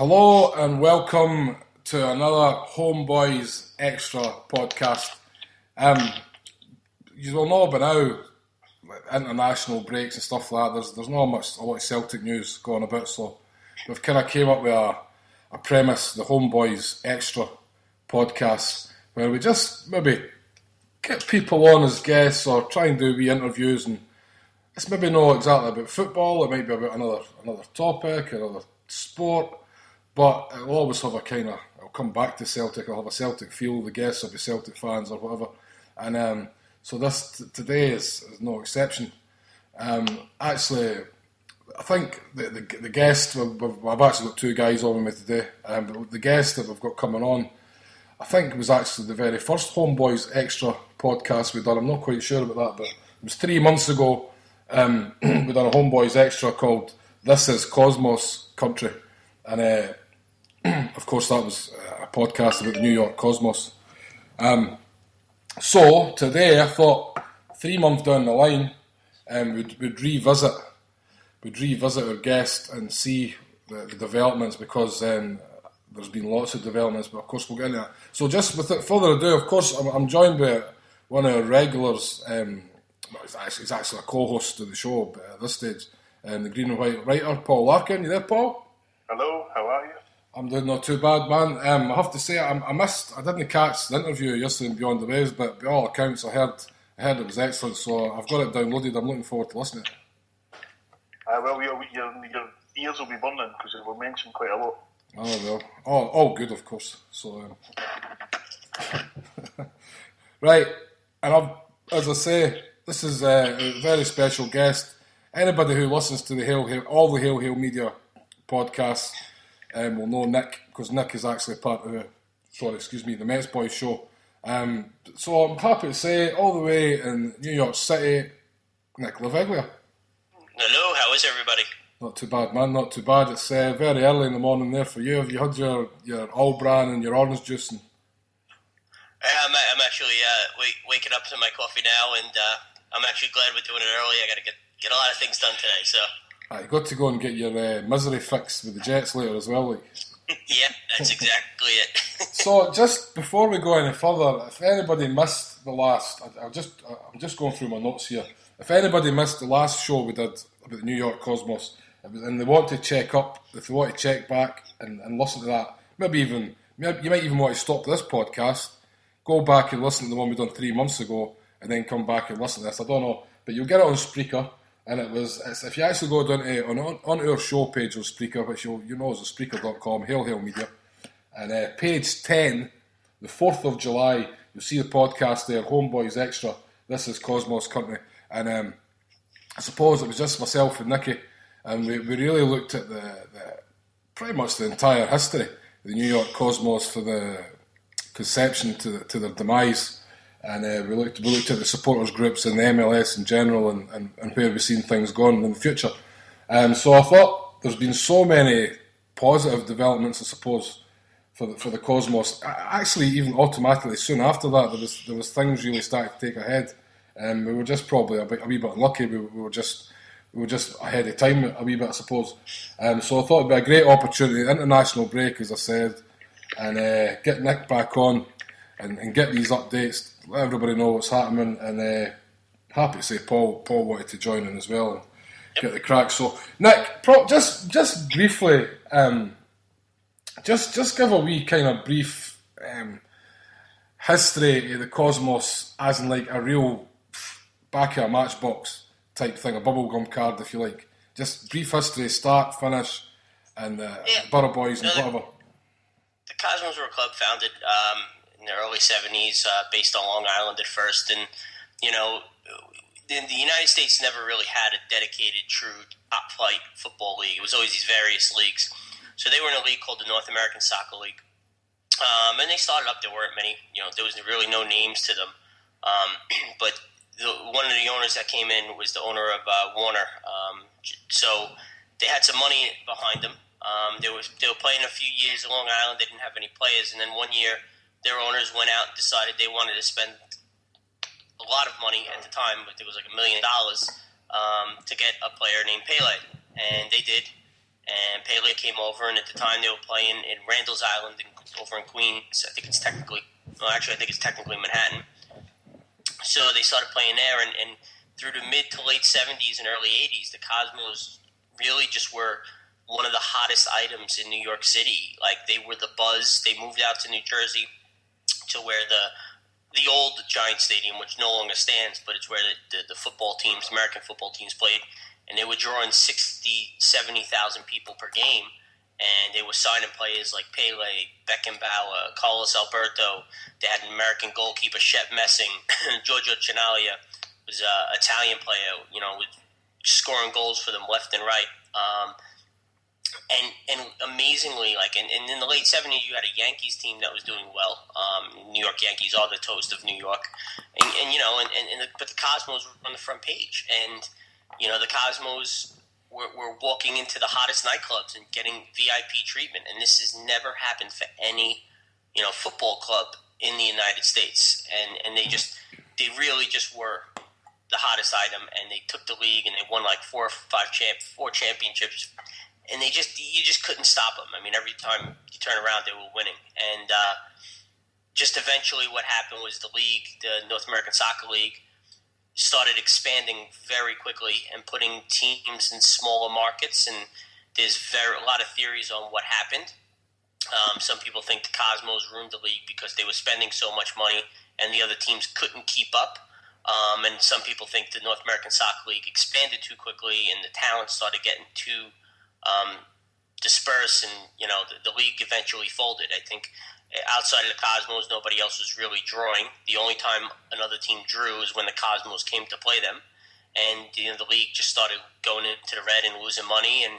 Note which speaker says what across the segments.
Speaker 1: Hello and welcome to another HomeBhoys Extra podcast. You will know by now, international breaks and stuff like that, there's not a lot of Celtic news going about, so we've kind of came up with a premise, the HomeBhoys Extra podcast, where we just maybe get people on as guests or try and do wee interviews, and it's maybe not exactly about football, it might be about another topic, another sport, but it'll always have a kind of, it'll come back to Celtic, it'll have a Celtic feel, the guests will be Celtic fans or whatever, and so this today is no exception. Actually, I think the guest, I've actually got two guys on with me today, but the guest that we've got coming on, I think it was actually the very first HomeBhoys Extra podcast we've done. I'm not quite sure about that, but it was 3 months ago. We done a HomeBhoys Extra called This Is Cosmos Country, and of course that was a podcast about the New York Cosmos. So today I thought 3 months down the line we'd revisit our guest and see the developments, because there's been lots of developments, but of course we'll get into that. So just without further ado, of course I'm joined by one of our regulars, he's actually a co-host of the show at this stage, the Green and White writer, Paul Larkin. You there, Paul?
Speaker 2: Hello, how are you?
Speaker 1: I'm doing not too bad, man. I have to say, I didn't catch the interview yesterday in Beyond the Waves, but by all accounts I heard it was excellent, so I've got it downloaded. I'm looking forward to listening.
Speaker 2: Well, your ears will be burning because it will mention quite a lot.
Speaker 1: Oh, well. All good, of course. So, right, and as I say, this is a very special guest. Anybody who listens to all the Hail Media podcasts will know Nick, because Nick is actually part of the Mets Boys show. So I'm happy to say, all the way in New York City, Nick Laveglia.
Speaker 3: Hello, how is everybody?
Speaker 1: Not too bad, man, not too bad. It's very early in the morning there for you. Have you had your All Bran and your orange juice?
Speaker 3: I'm actually waking up to my coffee now, and I'm actually glad we're doing it early. I got to get a lot of things done today, so...
Speaker 1: You got to go and get your misery fix with the Jets later as well, like.
Speaker 3: Yeah, that's exactly it.
Speaker 1: So, just before we go any further, if anybody missed the last... I'm just going through my notes here. If anybody missed the last show we did about the New York Cosmos, and they want to check up, if they want to check back and listen to that, you might even want to stop this podcast, go back and listen to the one we done 3 months ago, and then come back and listen to this. I don't know, but you'll get it on Spreaker, and it's if you actually go down to on our show page on Spreaker, which you know is Spreaker.com, Hail Media, and page 10, the 4th of July, you'll see the podcast there, HomeBhoys Extra, This Is Cosmos Country, and I suppose it was just myself and Nicky, and we really looked at the pretty much the entire history of the New York Cosmos, for the conception to their demise, and we looked at the supporters groups and the MLS in general, and where we've seen things going in the future. So I thought there's been so many positive developments, I suppose, for the Cosmos. Actually, even automatically soon after that, there was things really starting to take ahead. We were just probably a wee bit unlucky. We were just ahead of time a wee bit, I suppose. So I thought it'd be a great opportunity, international break, as I said, and get Nick back on and get these updates, let everybody know what's happening, and happy to say Paul wanted to join in as well and get the crack. So Nick, just briefly, just give a wee kind of brief history of the Cosmos, as in like a real back of a matchbox type thing, a bubblegum card if you like. Just brief history, start, finish, and Borough Boys and whatever.
Speaker 3: The Cosmos were a club founded in the early 70s, based on Long Island at first, and the United States never really had a dedicated, true top-flight football league. It was always these various leagues. So they were in a league called the North American Soccer League, and they started up. There weren't many, there was really no names to them, but one of the owners that came in was the owner of Warner. So they had some money behind them. They were playing a few years in Long Island. They didn't have any players, and then one year their owners went out and decided they wanted to spend a lot of money at the time, but it was like $1 million to get a player named Pele, and they did. and Pele came over, and at the time they were playing in Randall's Island over in Queens. I think it's technically Manhattan. So they started playing there, and through the mid to late 70s and early 80s, the Cosmos really just were one of the hottest items in New York City. Like, they were the buzz. They moved out to New Jersey to where the old Giant Stadium, which no longer stands, but it's where the football teams, American football teams, played. And they were drawing 60,000, 70,000 people per game. And they were signing players like Pele, Beckenbauer, Carlos Alberto. They had an American goalkeeper, Shep Messing. Giorgio Chinaglia was an Italian player, was scoring goals for them left and right. And amazingly, like in the late 70s, you had a Yankees team that was doing well. New York Yankees are the toast of New York, but the Cosmos were on the front page, and the Cosmos were walking into the hottest nightclubs and getting VIP treatment, and this has never happened for any football club in the United States, and they really just were the hottest item, and they took the league and they won like four championships. And you just couldn't stop them. I mean, every time you turn around, they were winning. And just eventually what happened was the league, the North American Soccer League, started expanding very quickly and putting teams in smaller markets. And there's a lot of theories on what happened. Some people think the Cosmos ruined the league because they were spending so much money and the other teams couldn't keep up. And some people think the North American Soccer League expanded too quickly and the talent started getting too disperse, and the league eventually folded. I think outside of the Cosmos, nobody else was really drawing. The only time another team drew is when the Cosmos came to play them, and the league just started going into the red and losing money. And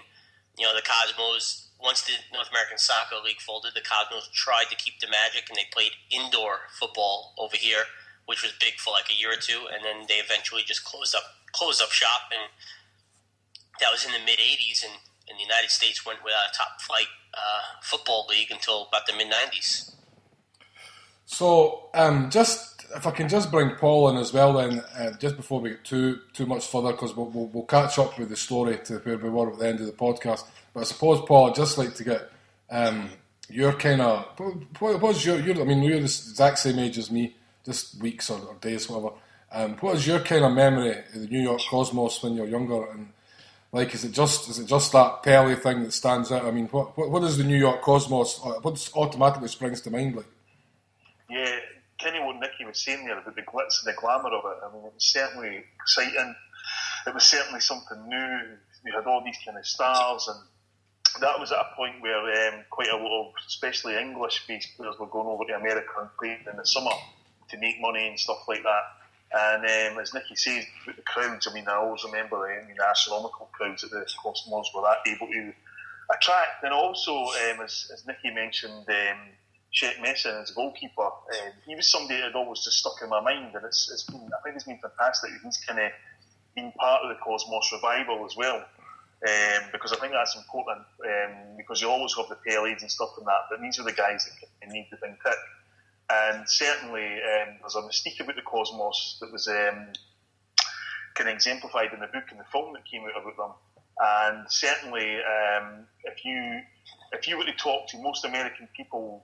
Speaker 3: the Cosmos, once the North American Soccer League folded, the Cosmos tried to keep the magic, and they played indoor football over here, which was big for like a year or two, and then they eventually just closed up shop, and that was in the mid '80s. And the United States went without a top-flight football league until about the mid-'90s.
Speaker 1: So, if I can just bring Paul in as well then, just before we get too much further, because we'll catch up with the story to where we were at the end of the podcast. But I suppose, Paul, I'd just like to get your kind of... What was your... I mean, you're the exact same age as me, just weeks or days, whatever. What is your kind of memory of the New York Cosmos when you're younger? And like, is it just that Pele thing that stands out? I mean, what is the New York Cosmos? What automatically springs to mind? Like,
Speaker 2: yeah, kind of what Nicky was saying there about the glitz and the glamour of it. I mean, it was certainly exciting. It was certainly something new. We had all these kind of stars, and that was at a point where quite a lot of, especially English-based players, were going over to America and playing in the summer to make money and stuff like that. And as Nicky says, with the crowds, I mean, I always remember the astronomical crowds that the Cosmos were able to attract. And also, as Nicky mentioned, Shep Messing as a goalkeeper, he was somebody that had always just stuck in my mind. And I think it's been fantastic. He's kind of been part of the Cosmos revival as well. Because I think that's important, because you always have the Peles and stuff and that, but these are the guys that need the thing tick. And certainly there's a mystique about the Cosmos that was kind of exemplified in the book and the film that came out about them. And certainly if you were to talk to most American people,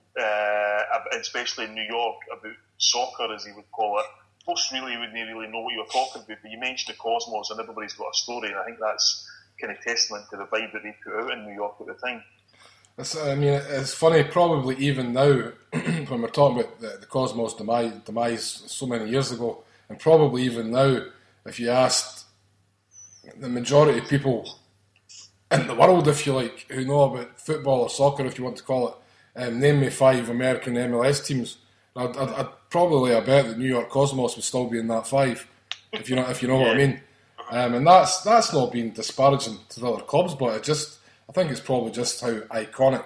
Speaker 2: especially in New York, about soccer, as they would call it, most really wouldn't really know what you were talking about. But you mentioned the Cosmos and everybody's got a story, and I think that's kind of testament to the vibe that they put out in New York at the time.
Speaker 1: It's funny, probably even now, when we're talking about the Cosmos demise so many years ago, and probably even now, if you asked the majority of people in the world, if you like, who know about football or soccer, if you want to call it, name me 5 American MLS teams, I'd bet the New York Cosmos would still be in that 5, if you know what I mean. And that's not being disparaging to the other clubs, but I think it's probably just how iconic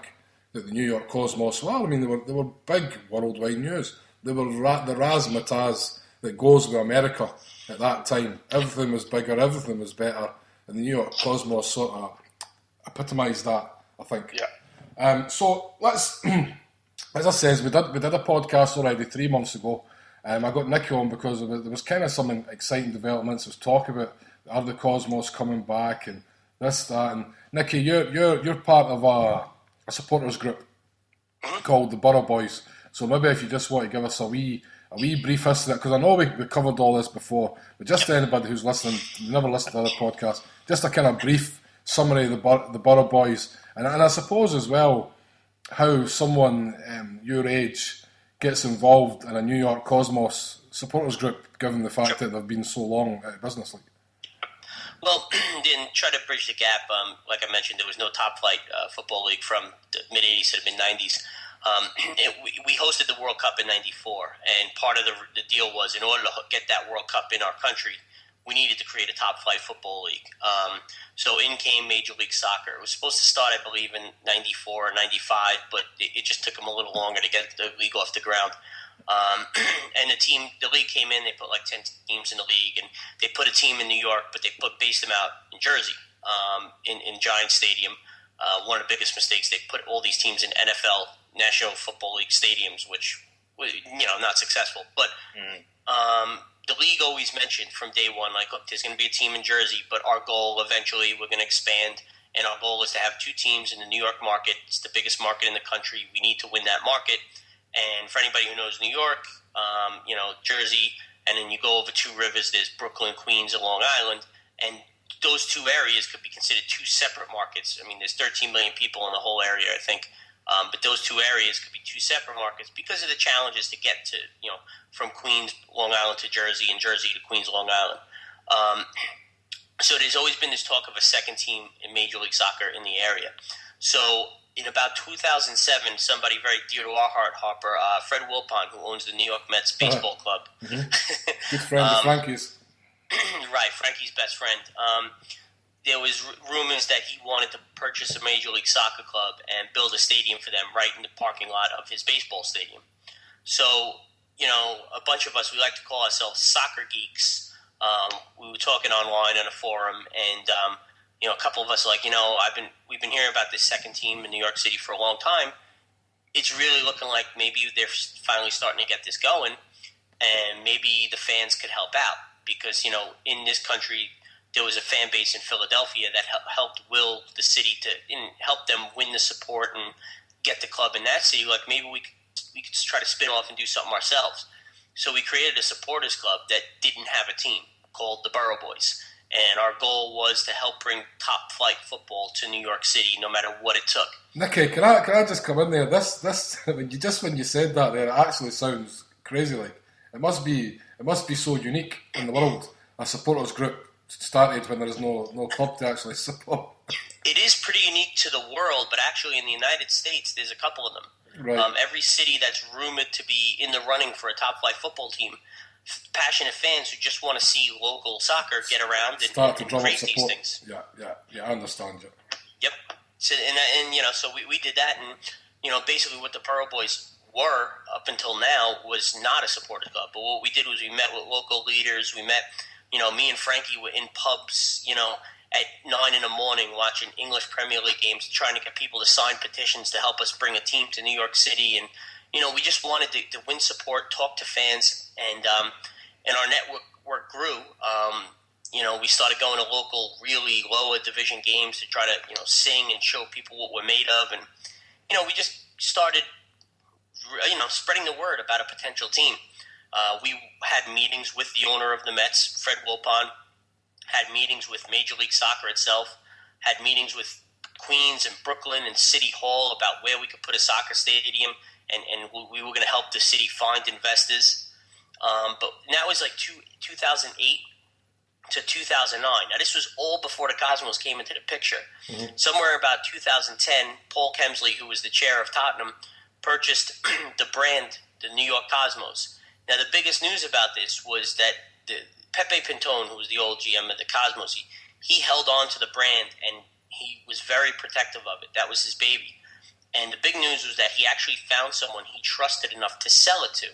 Speaker 1: that the New York Cosmos were. I mean, they were big worldwide news. They were the razzmatazz that goes with America at that time. Everything was bigger, everything was better, and the New York Cosmos sort of epitomised that, I think. Yeah. So let's, as I says, we did a podcast already 3 months ago. I got Nick on because there was kind of some exciting developments. There was talk about are the Cosmos coming back, and This, that, and Nicky, you're part of a supporters group called the Borough Boys. So maybe if you just want to give us a wee brief history, because I know we covered all this before, but just to anybody who's listening, never listened to other podcasts, just a kind of brief summary of the Borough Boys, and I suppose as well how someone your age gets involved in a New York Cosmos supporters group, given the fact that they've been so long out of business.
Speaker 3: Well, then try to bridge the gap. Like I mentioned, there was no top flight football league from the mid '80s to the mid '90s. We hosted the World Cup in '94, and part of the deal was, in order to get that World Cup in our country, we needed to create a top flight football league. So in came Major League Soccer. It was supposed to start, I believe, in '94 or '95, but it just took them a little longer to get the league off the ground. And the league came in. They put like 10 teams in the league, and they put a team in New York, but they based them out in Jersey, in Giant Stadium. One of the biggest mistakes, they put all these teams in NFL, National Football League stadiums, which, not successful. But the league always mentioned from day one, like, look, there's going to be a team in Jersey, but our goal eventually, we're going to expand, and our goal is to have 2 teams in the New York market. It's the biggest market in the country. We need to win that market. And for anybody who knows New York, Jersey, and then you go over 2 rivers, there's Brooklyn, Queens, and Long Island, and those 2 areas could be considered 2 separate markets. I mean, there's 13 million people in the whole area, I think. But those 2 areas could be 2 separate markets because of the challenges to get to, from Queens, Long Island to Jersey, and Jersey to Queens, Long Island. So there's always been this talk of a second team in Major League Soccer in the area. So in about 2007, somebody very dear to our heart, Harper, Fred Wilpon, who owns the New York Mets baseball club.
Speaker 1: Mm-hmm. Good friend of Frankie's.
Speaker 3: Right, Frankie's best friend. There was rumors that he wanted to purchase a Major League Soccer club and build a stadium for them right in the parking lot of his baseball stadium. So, a bunch of us, we like to call ourselves soccer geeks. We were talking online on a forum, and a couple of us are like, we've been hearing about this second team in New York City for a long time. It's really looking like maybe they're finally starting to get this going, and maybe the fans could help out because, in this country, there was a fan base in Philadelphia that helped will the city help them win the support and get the club in that city. Like maybe we could just try to spin off and do something ourselves. So we created a supporters club that didn't have a team called the Borough Boys. And our goal was to help bring top flight football to New York City, no matter what it took.
Speaker 1: Nicky, can I just come in there? This when you said that there, it actually sounds crazy. Like it must be so unique in the world. A supporters group started when there is no club to actually support.
Speaker 3: It is pretty unique to the world, but actually in the United States, there's a couple of them.
Speaker 1: Right.
Speaker 3: Every city that's rumored to be in the running for a top flight football team, passionate fans who just want to see local soccer get around and create these things.
Speaker 1: Yeah, I understand you.
Speaker 3: Yep. So so we did that, and basically what the Borough Boys were up until now was not a supporters club. But what we did was we met with local leaders. We met, me and Frankie were in pubs, at 9 a.m. watching English Premier League games, trying to get people to sign petitions to help us bring a team to New York City. And, we just wanted to win support, talk to fans, and our network grew. We started going to local, really lower division games to try to, sing and show people what we're made of. And, we just started, spreading the word about a potential team. We had meetings with the owner of the Mets, Fred Wilpon, had meetings with Major League Soccer itself, had meetings with Queens and Brooklyn and City Hall about where we could put a soccer stadium, and we were going to help the city find investors. But that was like 2008 to 2009. Now, this was all before the Cosmos came into the picture. Mm-hmm. Somewhere about 2010, Paul Kemsley, who was the chair of Tottenham, purchased the brand, the New York Cosmos. Now, the biggest news about this was that Pepe Pintone, who was the old GM of the Cosmos, he held on to the brand, and he was very protective of it. That was his baby. And the big news was that he actually found someone he trusted enough to sell it to.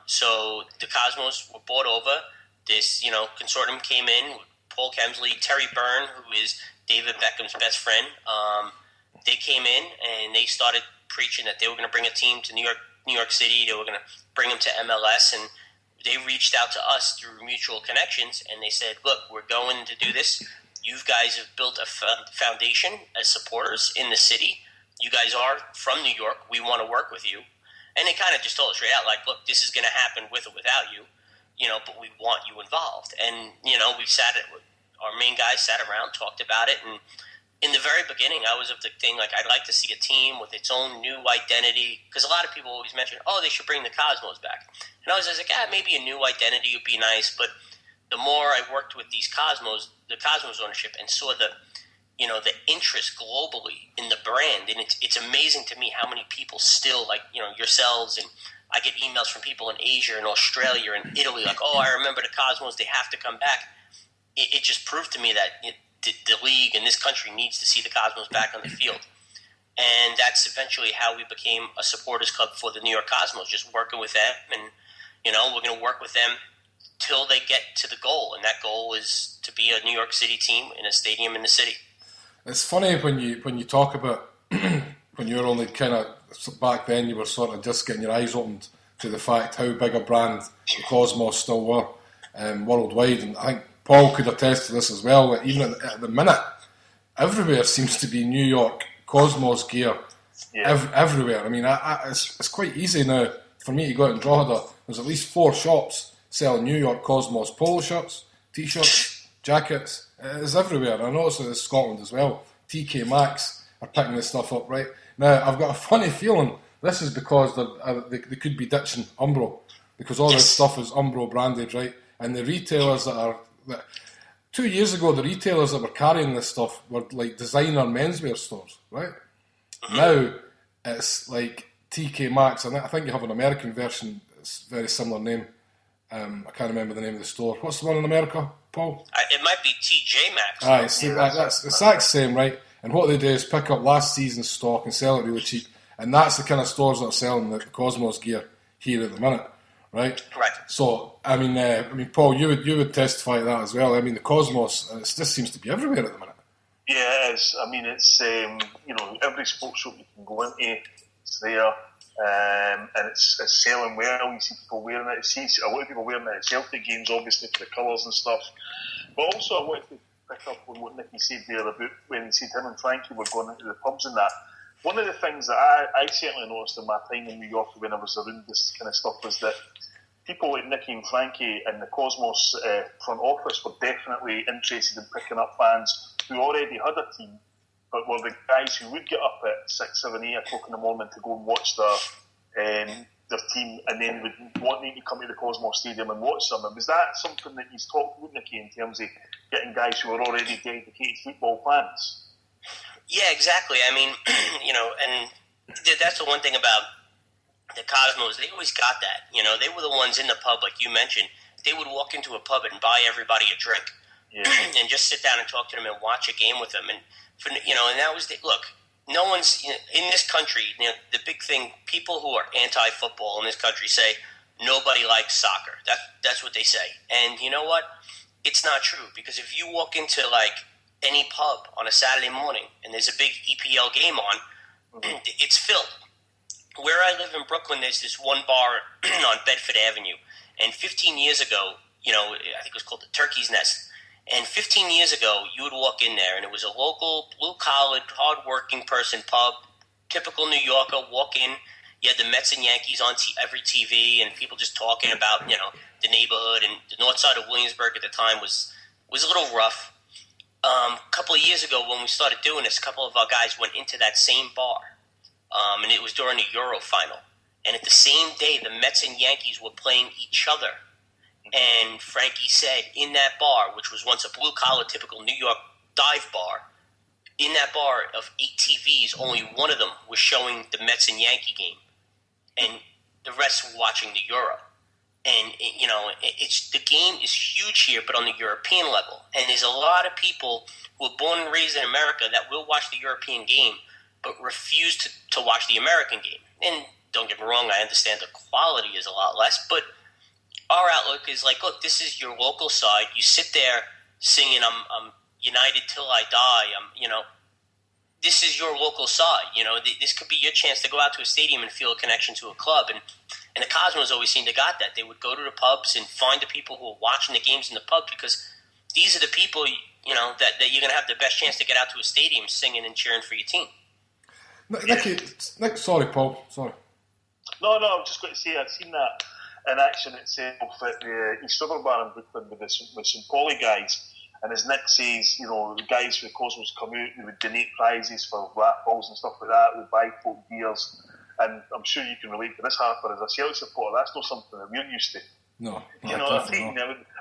Speaker 3: So the Cosmos were bought over. This, consortium came in. Paul Kemsley, Terry Byrne, who is David Beckham's best friend. They came in and they started preaching that they were going to bring a team to New York City. They were going to bring them to MLS, and they reached out to us through mutual connections, and they said, "Look, we're going to do this. You guys have built a foundation as supporters in the city. You guys are from New York. We want to work with you. And they kind of just told us straight out, like, look, this is going to happen with or without you, but we want you involved. And, our main guys sat around, talked about it. And in the very beginning, I was of the thing, like, I'd like to see a team with its own new identity. Because a lot of people always mention, they should bring the Cosmos back. And I was just like, maybe a new identity would be nice. But the more I worked with the Cosmos ownership, and saw the interest globally in the brand, and it's amazing to me how many people still, like, yourselves, and I get emails from people in Asia and Australia and Italy, like, I remember the Cosmos, they have to come back. It just proved to me that the league and this country needs to see the Cosmos back on the field. And that's eventually how we became a supporters club for the New York Cosmos, just working with them. And, we're going to work with them till they get to the goal. And that goal is to be a New York City team in a stadium in the city.
Speaker 1: It's funny when you talk about when you were only kind of, back then you were sort of just getting your eyes opened to the fact how big a brand the Cosmos still were worldwide. And I think Paul could attest to this as well, that even at the minute, everywhere seems to be New York Cosmos gear. Yeah. Everywhere. I mean, it's quite easy now for me to go out in Drogheda. There's at least 4 shops selling New York Cosmos polo shirts, T-shirts, jackets. It's everywhere. I know it's in Scotland as well. TK Maxx are picking this stuff up right now. I've got a funny feeling this is because they could be ditching Umbro, because all this stuff is Umbro branded, right? And the retailers 2 years ago, the retailers that were carrying this stuff were like designer menswear stores, right? Now it's like TK Maxx, and I think you have an American version. It's a very similar name. I can't remember the name of the store. What's the one in America, Paul?
Speaker 3: It might be TJ Maxx.
Speaker 1: That's the exact same, right? And what they do is pick up last season's stock and sell it really cheap. And that's the kind of stores that are selling the Cosmos gear here at the minute, right?
Speaker 3: Correct.
Speaker 1: So, I mean, Paul, you would testify to that as well. I mean, the Cosmos, it just seems to be everywhere at the minute.
Speaker 2: Yeah, it is. I mean, it's every sports shop you can go into, it's there. And it's selling well. You see people wearing it. You see a lot of people wearing it at Celtic games, obviously, for the colours and stuff. But also, I wanted to pick up on what Nicky said there about when he said him and Frankie were going into the pubs and that. One of the things that I certainly noticed in my time in New York when I was around this kind of stuff was that people like Nicky and Frankie and the Cosmos front office were definitely interested in picking up fans who already had a team, but were the guys who would get up at 6, 7, 8 o'clock in the morning to go and watch their team, and then would want to come to the Cosmos Stadium and watch them. And was that something that you've talked with, Nicky, in terms of getting guys who are already dedicated football fans?
Speaker 3: Yeah, exactly. I mean, and that's the one thing about the Cosmos. They always got that. They were the ones in the pub, like you mentioned. They would walk into a pub and buy everybody a drink, and just sit down and talk to them and watch a game with them. And and that was look. No one's in this country. The big thing: people who are anti-football in this country say nobody likes soccer. That's what they say. And you know what? It's not true, because if you walk into like any pub on a Saturday morning and there's a big EPL game on, it's filled. Where I live in Brooklyn, there's this one bar on Bedford Avenue, and 15 years ago, I think it was called the Turkey's Nest. And 15 years ago, you would walk in there, and it was a local, blue-collared, hard-working person pub, typical New Yorker. Walk in, you had the Mets and Yankees on every TV, and people just talking about, the neighborhood. And the north side of Williamsburg at the time was a little rough. A couple of years ago, when we started doing this, a couple of our guys went into that same bar, and it was during the Euro final. And at the same day, the Mets and Yankees were playing each other. And Frankie said in that bar, which was once a blue-collar, typical New York dive bar, in that bar of 8 TVs, only one of them was showing the Mets and Yankee game. And the rest were watching the Euro. And, it's the game is huge here, but on the European level. And there's a lot of people who were born and raised in America that will watch the European game, but refuse to watch the American game. And don't get me wrong, I understand the quality is a lot less, but our outlook is like, look, this is your local side. You sit there singing, I'm United till I die. This is your local side. This could be your chance to go out to a stadium and feel a connection to a club. And the Cosmos always seemed to got that. They would go to the pubs and find the people who were watching the games in the pub, because these are the people, that you're going to have the best chance to get out to a stadium singing and cheering for your team.
Speaker 1: Nick, sorry, Paul. Sorry.
Speaker 2: No, I was just going to say I've seen that in action itself at the East River Bar in Brooklyn with some Poly guys. And as Nick says, the guys from the Cosmos come out, they would donate prizes for raffles and stuff like that, they would buy folk beers. And I'm sure you can relate to this, Harper, as a Celtic supporter, that's not something that we're used to.
Speaker 1: No.
Speaker 2: You know what I mean?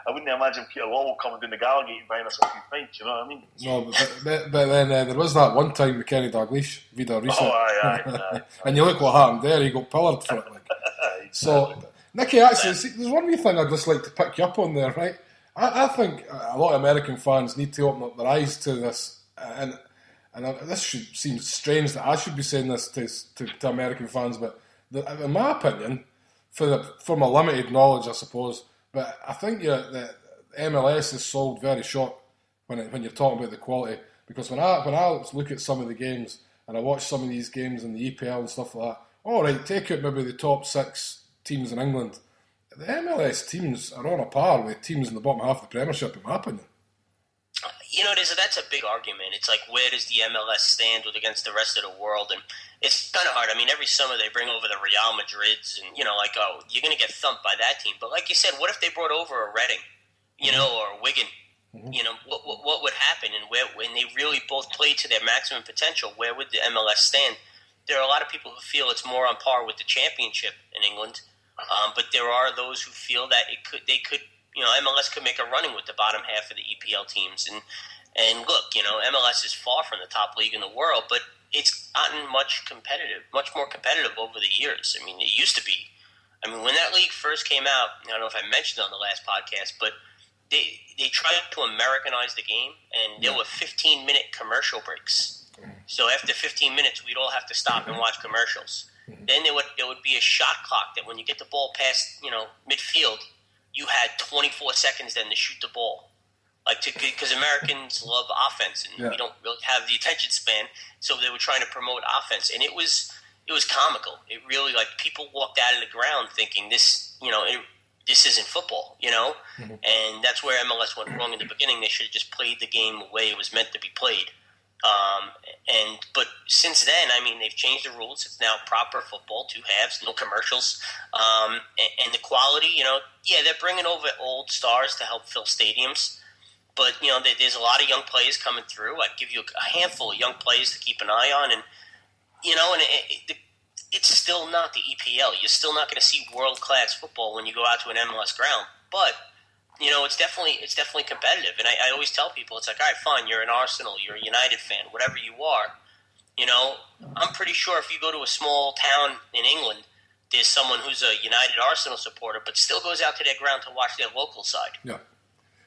Speaker 2: I wouldn't imagine Peter Lawwell coming down the Gallagate and buying us a few pints, you know what I mean?
Speaker 1: No, but then there was that one time with Kenny Dalglish, Vida Risa.
Speaker 2: Oh, aye.
Speaker 1: And you look what happened there, he got pillared for it. Like. So, Nicky, actually, there's one wee thing I'd just like to pick you up on there, right? I think a lot of American fans need to open up their eyes to this, and this should seem strange that I should be saying this to American fans, but in my opinion, for my limited knowledge, I suppose, but I think the MLS is sold very short when you're talking about the quality, because when I look at some of the games and I watch some of these games in the EPL and stuff like that, all right, take out maybe the top 6 teams in England. The MLS teams are on a par with teams in the bottom half of the Premiership, in my opinion.
Speaker 3: That's a big argument. It's like, where does the MLS stand against the rest of the world? And it's kind of hard. I mean, every summer they bring over the Real Madrids, and you're going to get thumped by that team. But like you said, what if they brought over a Reading, or Wigan? Mm-hmm. What would happen? And when they really both played to their maximum potential, where would the MLS stand? There are a lot of people who feel it's more on par with the Championship in England. But there are those who feel that MLS could make a running with the bottom half of the EPL teams. And look, MLS is far from the top league in the world, but it's gotten much more competitive over the years. I mean, it used to be. I mean, when that league first came out, I don't know if I mentioned it on the last podcast, but they tried to Americanize the game, and there were 15-minute commercial breaks. So after 15 minutes, we'd all have to stop and watch commercials. Then there would be a shot clock that when you get the ball past midfield, you had 24 seconds then to shoot the ball, because Americans love offense and we don't really have the attention span, so they were trying to promote offense, and it was comical. It really, people walked out of the ground thinking this isn't football, and that's where MLS went wrong in the beginning. They should have just played the game the way it was meant to be played. But since then, I mean, they've changed the rules. It's now proper football, 2 halves, no commercials, and the quality. They're bringing over old stars to help fill stadiums, but there's a lot of young players coming through. I'd give you a handful of young players to keep an eye on, and it's still not the EPL. You're still not going to see world class football when you go out to an MLS ground, but it's definitely competitive. And I always tell people, it's like, all right, fine, you're an Arsenal, you're a United fan, whatever you are. I'm pretty sure if you go to a small town in England, there's someone who's a United Arsenal supporter, but still goes out to their ground to watch their local side.
Speaker 1: Yeah.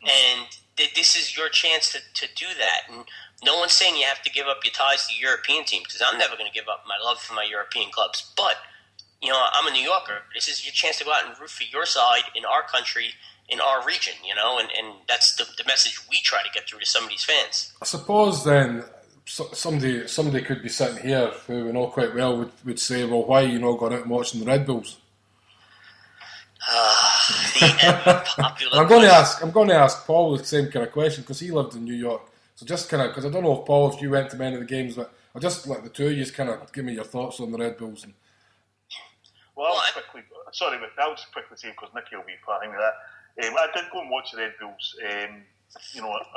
Speaker 3: And this is your chance to do that. And no one's saying you have to give up your ties to European teams, because I'm never going to give up my love for my European clubs. But, I'm a New Yorker. This is your chance to go out and root for your side in our country, in our region, and that's the message we try to get through to some of these fans.
Speaker 1: I suppose then somebody could be sitting here who we know quite well would say, well, why are you not going out and watching the Red Bulls?
Speaker 3: Popular.
Speaker 1: I'm going to ask Paul the same kind of question, because he lived in New York. So just kind of, because I don't know if Paul, if you went to many of the games, but I'll just let the two of you kind of give me your thoughts on the Red Bulls.
Speaker 2: I'll just quickly say, because Nicky will be planning with that. I did go and watch the Red Bulls, a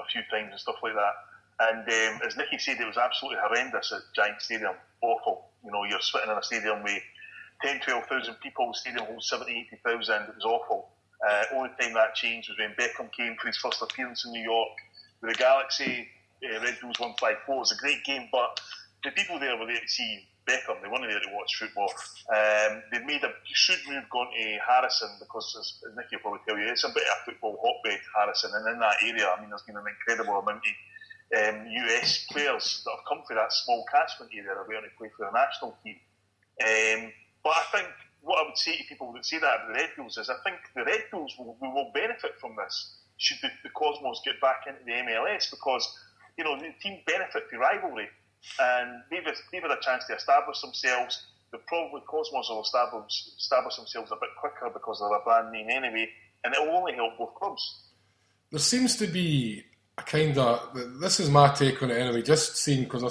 Speaker 2: few times and stuff like that. And as Nicky said, it was absolutely horrendous at Giant Stadium. Awful. You're sitting in a stadium with 10, 12,000 people. The stadium holds 70, 80,000. It was awful. Only time that changed was when Beckham came for his first appearance in New York with the Galaxy. Red Bulls won 5-4. It was a great game, but the people there were there to see Beckham. They weren't there to watch football. They made a should move going to Harrison, because as Nicky will probably tell you, it's a bit of a football hotbed, Harrison, and in that area, I mean, there's been an incredible amount of US players that have come from that small catchment area that are going to play for the national team. But I think what I would say to people that say that about the Red Bulls is, I think the Red Bulls will benefit from this should the Cosmos get back into the MLS, because the team benefit from rivalry. And they've had a chance to establish themselves. Cosmos will establish themselves a bit quicker because they're a brand name anyway, and it will only help both clubs.
Speaker 1: there seems to be a kind of, this is my take on it anyway, just seeing, because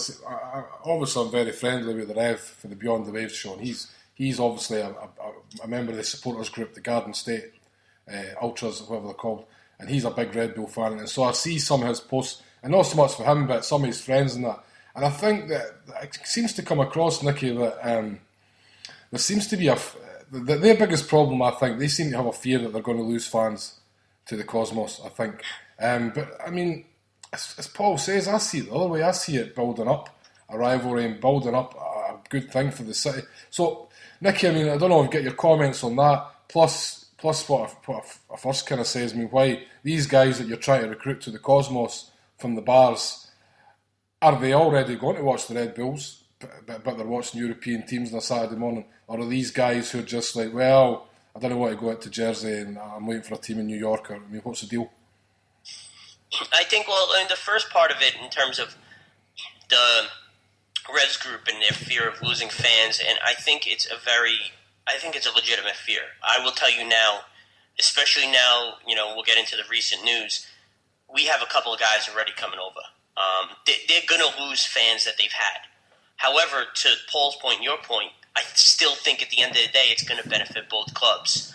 Speaker 1: obviously I'm very friendly with the Rev for the Beyond the Waves show, and he's obviously a member of the supporters group, the Garden State Ultras, whatever they're called, and he's a big Red Bull fan, and so I see some of his posts, and not so much for him, but some of his friends and that, and I think that it seems to come across, Nicky, that there seems to be their biggest problem, I think, they seem to have a fear that they're going to lose fans to the Cosmos, I think. But, I mean, as Paul says, I see it the other way. I see it building up a rivalry and building up a good thing for the city. So, Nicky, I mean, I don't know if you get your comments on that, plus what I first kind of says, I mean, why these guys that you're trying to recruit to the Cosmos from the bars, are they already going to watch the Red Bulls? But they're watching European teams on a Saturday morning, or are these guys who are just like, well, I don't want to go out to Jersey and I'm waiting for a team in New York? Or, I mean, what's the deal?
Speaker 3: I think, well, in the first part of it, in terms of the Reds group and their fear of losing fans, and I think it's a legitimate fear. I will tell you now, especially now, we'll get into the recent news. We have a couple of guys already coming over. They're going to lose fans that they've had. However, to Paul's point and your point, I still think at the end of the day it's going to benefit both clubs.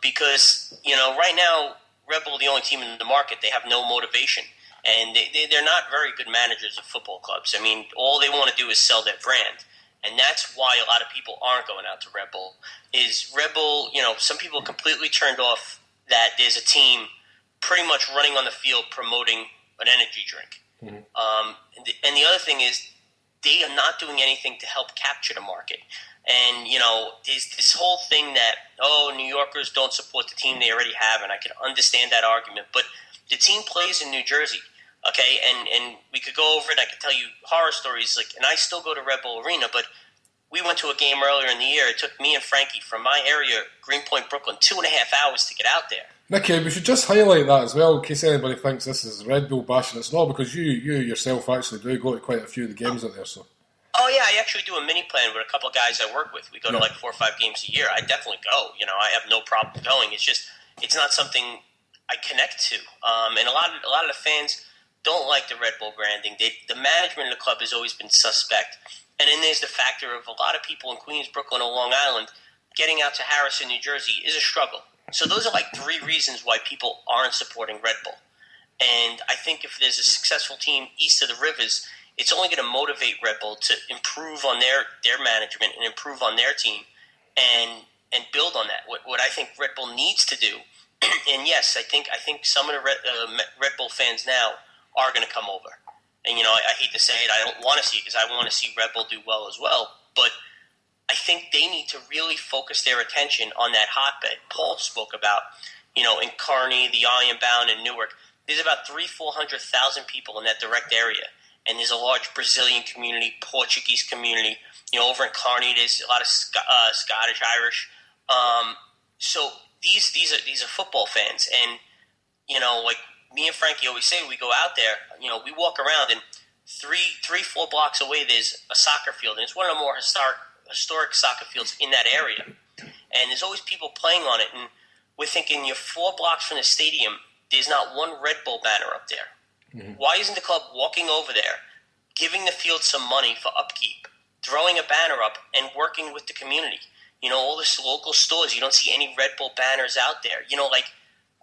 Speaker 3: Because, right now, Red Bull, the only team in the market, they have no motivation. And they're not very good managers of football clubs. I mean, all they want to do is sell their brand. And that's why a lot of people aren't going out to Red Bull. Is Red Bull, some people completely turned off that there's a team pretty much running on the field promoting an energy drink. Mm-hmm. And the other thing is, they are not doing anything to help capture the market. And, there's this whole thing that, New Yorkers don't support the team they already have, and I can understand that argument. But the team plays in New Jersey, okay? And we could go over it. I could tell you horror stories, and I still go to Red Bull Arena, but we went to a game earlier in the year. It took me and Frankie from my area, Greenpoint, Brooklyn, 2.5 hours to get out there.
Speaker 1: Nicky, we should just highlight that as well, in case anybody thinks this is Red Bull bashing. It's not, because you yourself actually do go to quite a few of the games out there, so.
Speaker 3: Oh, yeah, I actually do a mini plan with a couple of guys I work with. We go to 4 or 5 games a year. I definitely go. I have no problem going. It's just, it's not something I connect to. And a lot of the fans don't like the Red Bull branding. The management of the club has always been suspect. And then there's the factor of a lot of people in Queens, Brooklyn, or Long Island getting out to Harrison, New Jersey is a struggle. So those are 3 reasons why people aren't supporting Red Bull. And I think if there's a successful team east of the rivers, it's only going to motivate Red Bull to improve on their management and improve on their team and build on that. What I think Red Bull needs to do, and yes, I think some of the Red Bull fans now are going to come over. And, I hate to say it, I don't want to see it because I want to see Red Bull do well as well. But I think they need to really focus their attention on that hotbed Paul spoke about, in Kearney, the Ironbound, and Newark. There's about 300,000-400,000 people in that direct area. And there's a large Brazilian community, Portuguese community. Over in Kearney, there's a lot of Scottish, Irish. So these are football fans, and me and Frankie always say, we go out there. We walk around, and 4 blocks away there's a soccer field, and it's one of the more historic soccer fields in that area. And there's always people playing on it, and we're thinking, you're 4 blocks from the stadium. There's not one Red Bull banner up there. Mm-hmm. Why isn't the club walking over there, giving the field some money for upkeep, throwing a banner up, and working with the community? All this local stores, you don't see any Red Bull banners out there.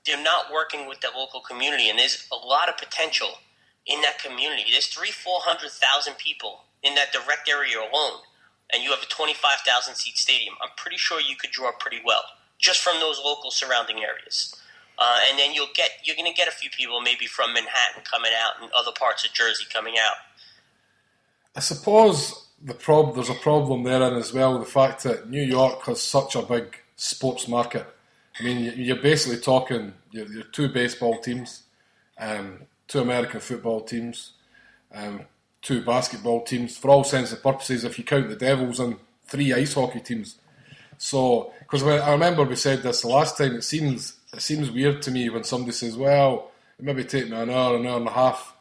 Speaker 3: They're not working with the local community, and there's a lot of potential in that community. There's 400,000 people in that direct area alone, and you have a 25,000 seat stadium. I'm pretty sure you could draw pretty well just from those local surrounding areas. And then you're going to get a few people maybe from Manhattan coming out and other parts of Jersey coming out.
Speaker 1: I suppose there's a problem therein as well, the fact that New York has such a big sports market. I mean, you're basically talking your 2 baseball teams, 2 American football teams, 2 basketball teams, for all intents and purposes, if you count the Devils, and 3 ice hockey teams. So, because I remember we said this the last time, it seems weird to me when somebody says, well, it maybe take me an hour and a half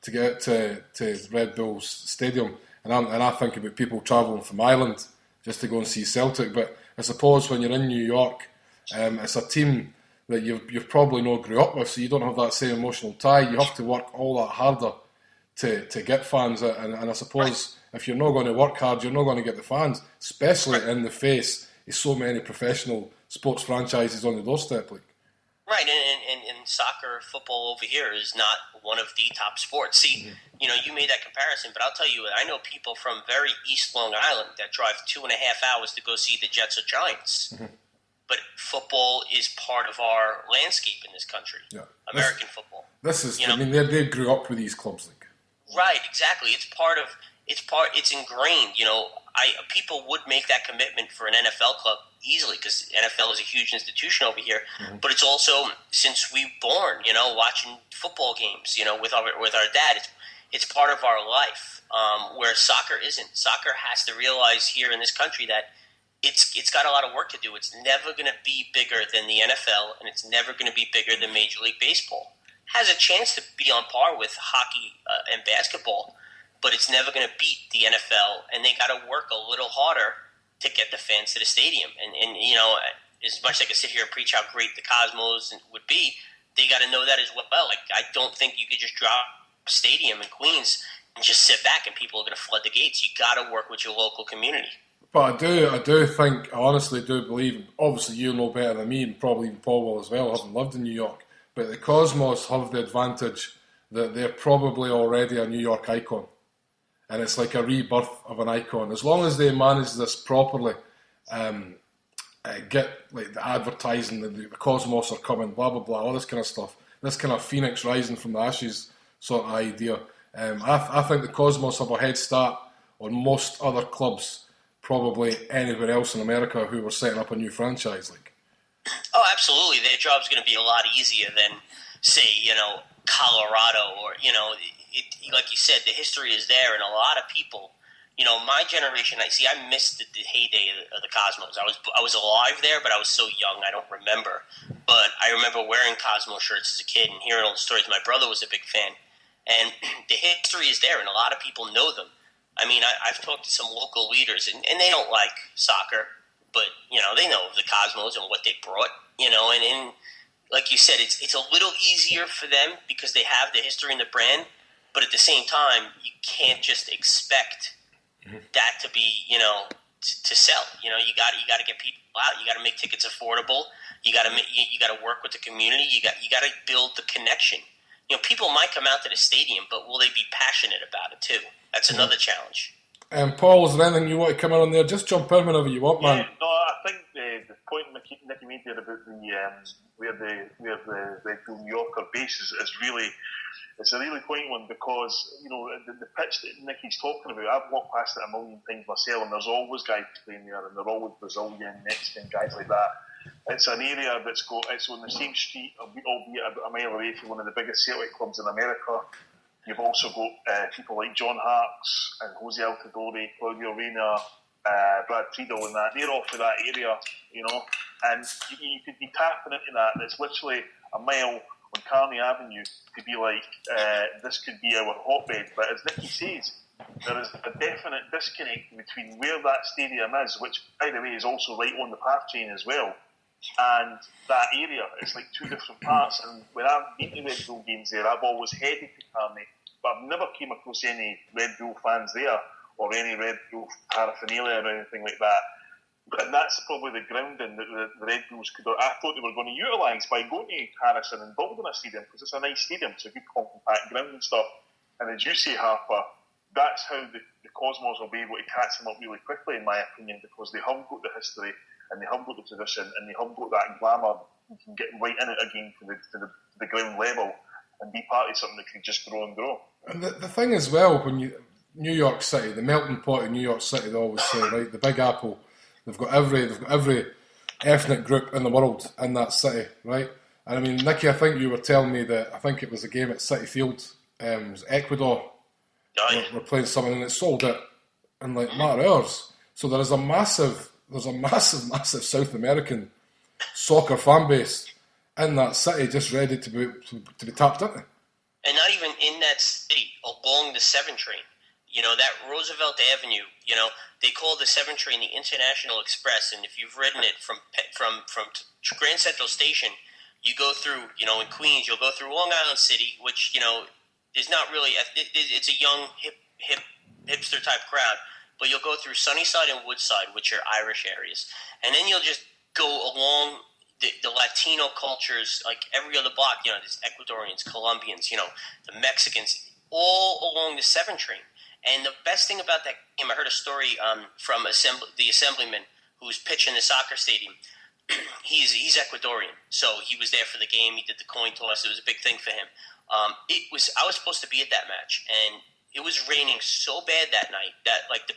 Speaker 1: to get out to Red Bull's stadium. And I think about people travelling from Ireland just to go and see Celtic. But I suppose when you're in New York, it's a team that you've probably not grew up with, so you don't have that same emotional tie. You have to work all that harder to get fans, and I suppose if you're not going to work hard, you're not going to get the fans, especially in the face of so many professional sports franchises on the doorstep. Like.
Speaker 3: Right, and soccer, football over here is not one of the top sports. See, you made that comparison, but I'll tell you, I know people from very East Long Island that drive 2.5 hours to go see the Jets or Giants. But football is part of our landscape in this country. Yeah. American football.
Speaker 1: This is, I mean, they grew up with these clubs. Like.
Speaker 3: Right, exactly. It's ingrained. People would make that commitment for an NFL club easily because NFL is a huge institution over here. But it's also, since we were born, watching football games, with our dad, it's part of our life. Where soccer isn't. Soccer has to realize here in this country that it's got a lot of work to do. It's never going to be bigger than the NFL, and it's never going to be bigger than Major League Baseball. Has a chance to be on par with hockey and basketball, but it's never going to beat the NFL, and they got to work a little harder to get the fans to the stadium. And as much as I can sit here and preach how great the Cosmos would be, they got to know that as well. Like, I don't think you could just drop a stadium in Queens and just sit back and people are going to flood the gates. You got to work with your local community.
Speaker 1: But I do think, I honestly do believe, obviously you know better than me, and probably even Paul will as well, having lived in New York, but the Cosmos have the advantage that they're probably already a New York icon. And it's like a rebirth of an icon. As long as they manage this properly, get like the advertising, the Cosmos are coming, blah, blah, blah, all this kind of stuff. This kind of phoenix rising from the ashes sort of idea. I think the Cosmos have a head start on most other clubs, probably anywhere else in America who were setting up a new franchise. Like.
Speaker 3: Oh, absolutely. Their job's going to be a lot easier than, say, Colorado or, like you said, the history is there, and a lot of people, my generation, I missed the heyday of the Cosmos. I was alive there, but I was so young I don't remember. But I remember wearing Cosmos shirts as a kid and hearing all the stories. My brother was a big fan. And the history is there, and a lot of people know them. I mean, I've talked to some local leaders, and they don't like soccer, but, they know the Cosmos and what they brought, and like you said, it's a little easier for them because they have the history and the brand, but at the same time, you can't just expect that to be, to sell. You got to get people out. You got to make tickets affordable. You got to work with the community. You got to build the connection. People might come out to the stadium, but will they be passionate about it too? That's another challenge.
Speaker 1: Paul, is there anything you want to come in on there? Just jump in whenever you want, man.
Speaker 2: No, I think the point Nicky made there about where the Red Bull New Yorker base is really, it's a really quaint one because the pitch that Nicky's talking about, I've walked past it a million times myself, and there's always guys playing there, and they're always Brazilian, Mexican guys like that. It's an area it's on the same street, albeit about a mile away from one of the biggest Celtic clubs in America. You've also got people like John Harkes and Jose Altidore, Claudio Reyna, Brad Friedel and that. They're off of that area, and you could be tapping into that. It's literally a mile on Kearney Avenue to be like, this could be our hotbed. But as Nicky says, there is a definite disconnect between where that stadium is, which, by the way, is also right on the PATH train as well, and that area. It's like two different parts. And when I've been to Red Bull games there, I've always headed to Kearney, but I've never came across any Red Bull fans there or any Red Bull paraphernalia or anything like that. And that's probably the grounding that the Red Bulls I thought they were going to utilise by going to Harrison and building a stadium, because it's a nice stadium, it's a good compact ground and stuff. And as you say, Harper, that's how the Cosmos will be able to catch them up really quickly, in my opinion, because they have got the history and they have got the tradition and they have got that glamour. You can get right in it again to the ground level and be part of something that can just grow and grow.
Speaker 1: And the thing as well, when New York City, the melting pot of New York City, they always say, right, the Big Apple, they've got every ethnic group in the world in that city, right? And I mean, Nicky, I think you were telling me that, I think it was a game at City Field, it was Ecuador, we're playing something, and it sold it in like a matter of hours. So there's a massive South American soccer fan base in that city, just ready to be tapped into.
Speaker 3: And not even in that city, along the 7 train. That Roosevelt Avenue, they call the 7 train the International Express, and if you've ridden it from Grand Central Station, You go through, in Queens, you'll go through Long Island City, which, is not really, it's a young, hipster type crowd. But you'll go through Sunnyside and Woodside, which are Irish areas. And then you'll just go along the Latino cultures, like every other block, there's Ecuadorians, Colombians, the Mexicans, all along the 7 train. And the best thing about that game, I heard a story from the assemblyman who's pitching the soccer stadium. He's Ecuadorian, so he was there for the game. He did the coin toss. It was a big thing for him. I was supposed to be at that match, and it was raining so bad that night that like the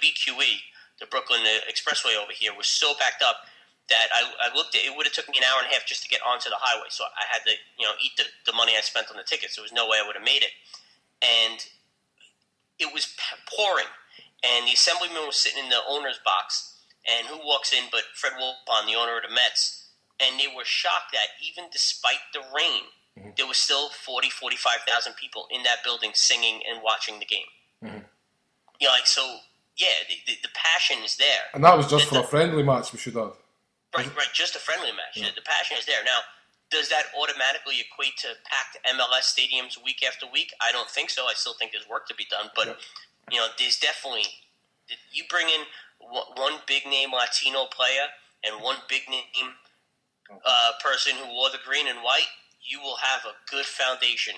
Speaker 3: BQE, the Brooklyn Expressway over here, was so backed up that I looked at it. Would have took me an hour and a half just to get onto the highway. So I had to eat the money I spent on the tickets. There was no way I would have made it, and it was pouring. And the assemblyman was sitting in the owner's box, and who walks in but Fred Wilpon, the owner of the Mets, and they were shocked that even despite the rain, there was still 40,000, 45,000 people in that building singing and watching the game. Mm-hmm. The passion is there.
Speaker 1: And that was just for a friendly match, we should add.
Speaker 3: Right, just a friendly match. Yeah. The passion is there. Now, does that automatically equate to packed MLS stadiums week after week? I don't think so. I still think there's work to be done. But, there's definitely... You bring in one big-name Latino player and one big-name person who wore the green and white, you will have a good foundation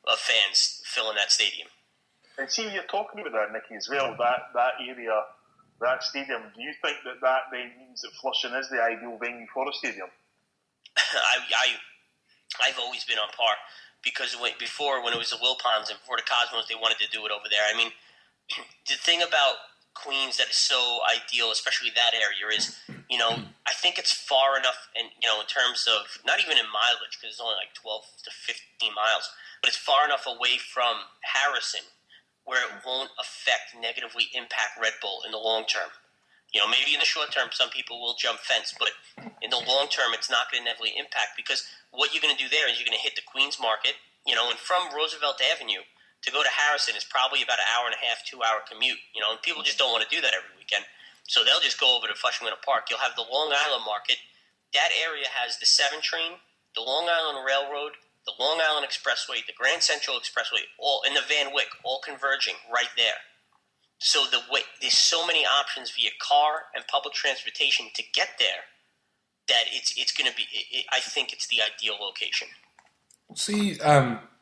Speaker 3: of fans filling that stadium.
Speaker 2: And see, you're talking about that, Nicky, as well, that area, that stadium. Do you think that then means that Flushing is the ideal venue for a stadium?
Speaker 3: I've always been on par, because when it was the Wilpons and before the Cosmos, they wanted to do it over there. I mean, the thing about Queens that is so ideal, especially that area, is, I think it's far enough, and in terms of, not even in mileage, because it's only like 12 to 15 miles, but it's far enough away from Harrison where it won't negatively impact Red Bull in the long term. Maybe in the short term, some people will jump fence, but in the long term, it's not going to negatively impact, because what you're going to do there is you're going to hit the Queens market, and from Roosevelt Avenue to go to Harrison is probably about an hour and a half, 2-hour commute, and people just don't want to do that every weekend. So they'll just go over to Flushing Meadow Park. You'll have the Long Island market. That area has the 7 train, the Long Island Railroad, the Long Island Expressway, the Grand Central Expressway, all in the Van Wyck, all converging right there. So there's so many options via car and public transportation to get there that it's going to be. I think it's the ideal location.
Speaker 1: See,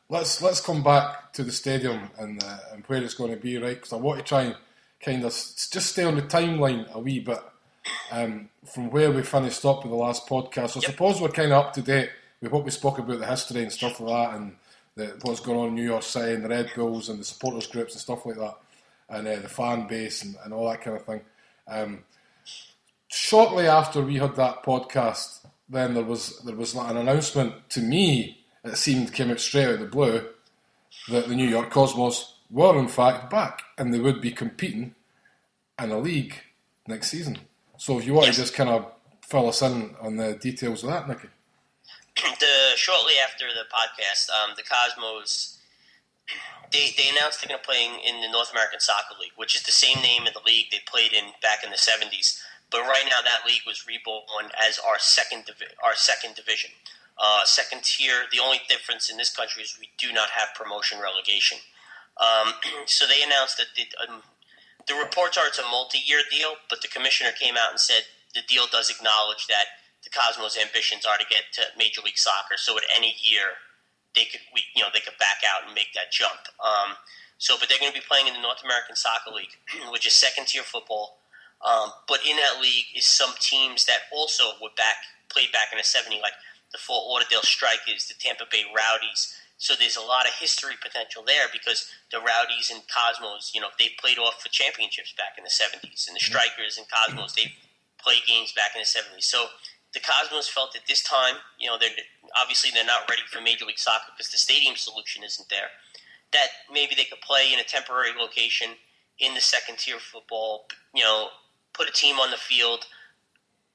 Speaker 1: let's come back to the stadium and where it's going to be, right? Because I want to try and kind of just stay on the timeline a wee bit from where we finished up with the last podcast. So I suppose we're kind of up to date with what we spoke about, the history and stuff like that, and what's going on in New York City and the Red Bulls and the supporters groups and stuff like that, and the fan base and all that kind of thing. Shortly after we had that podcast, then there was an announcement to me. It seemed came out straight out of the blue that the New York Cosmos were in fact back and they would be competing in a league next season. So if you want to just kind of fill us in on the details of that, Nicky.
Speaker 3: Shortly after the podcast, the Cosmos, they announced they're going to play in the North American Soccer League, which is the same name of the league they played in back in the 70s. But right now that league was reborn as our second division. Second tier. The only difference in this country is we do not have promotion relegation. So they announced that the reports are it's a multi-year deal, but the commissioner came out and said the deal does acknowledge that the Cosmos' ambitions are to get to Major League Soccer. So at any year they could back out and make that jump. But they're going to be playing in the North American Soccer League, which is second tier football. But in that league is some teams that also played back in the 70s, like the Fort Lauderdale Strikers, the Tampa Bay Rowdies. So there's a lot of history potential there because the Rowdies and Cosmos, they played off for championships back in the 70s. And the Strikers and Cosmos, they played games back in the 70s. So the Cosmos felt at this time, they're not ready for Major League Soccer because the stadium solution isn't there. That maybe they could play in a temporary location in the second tier football, put a team on the field,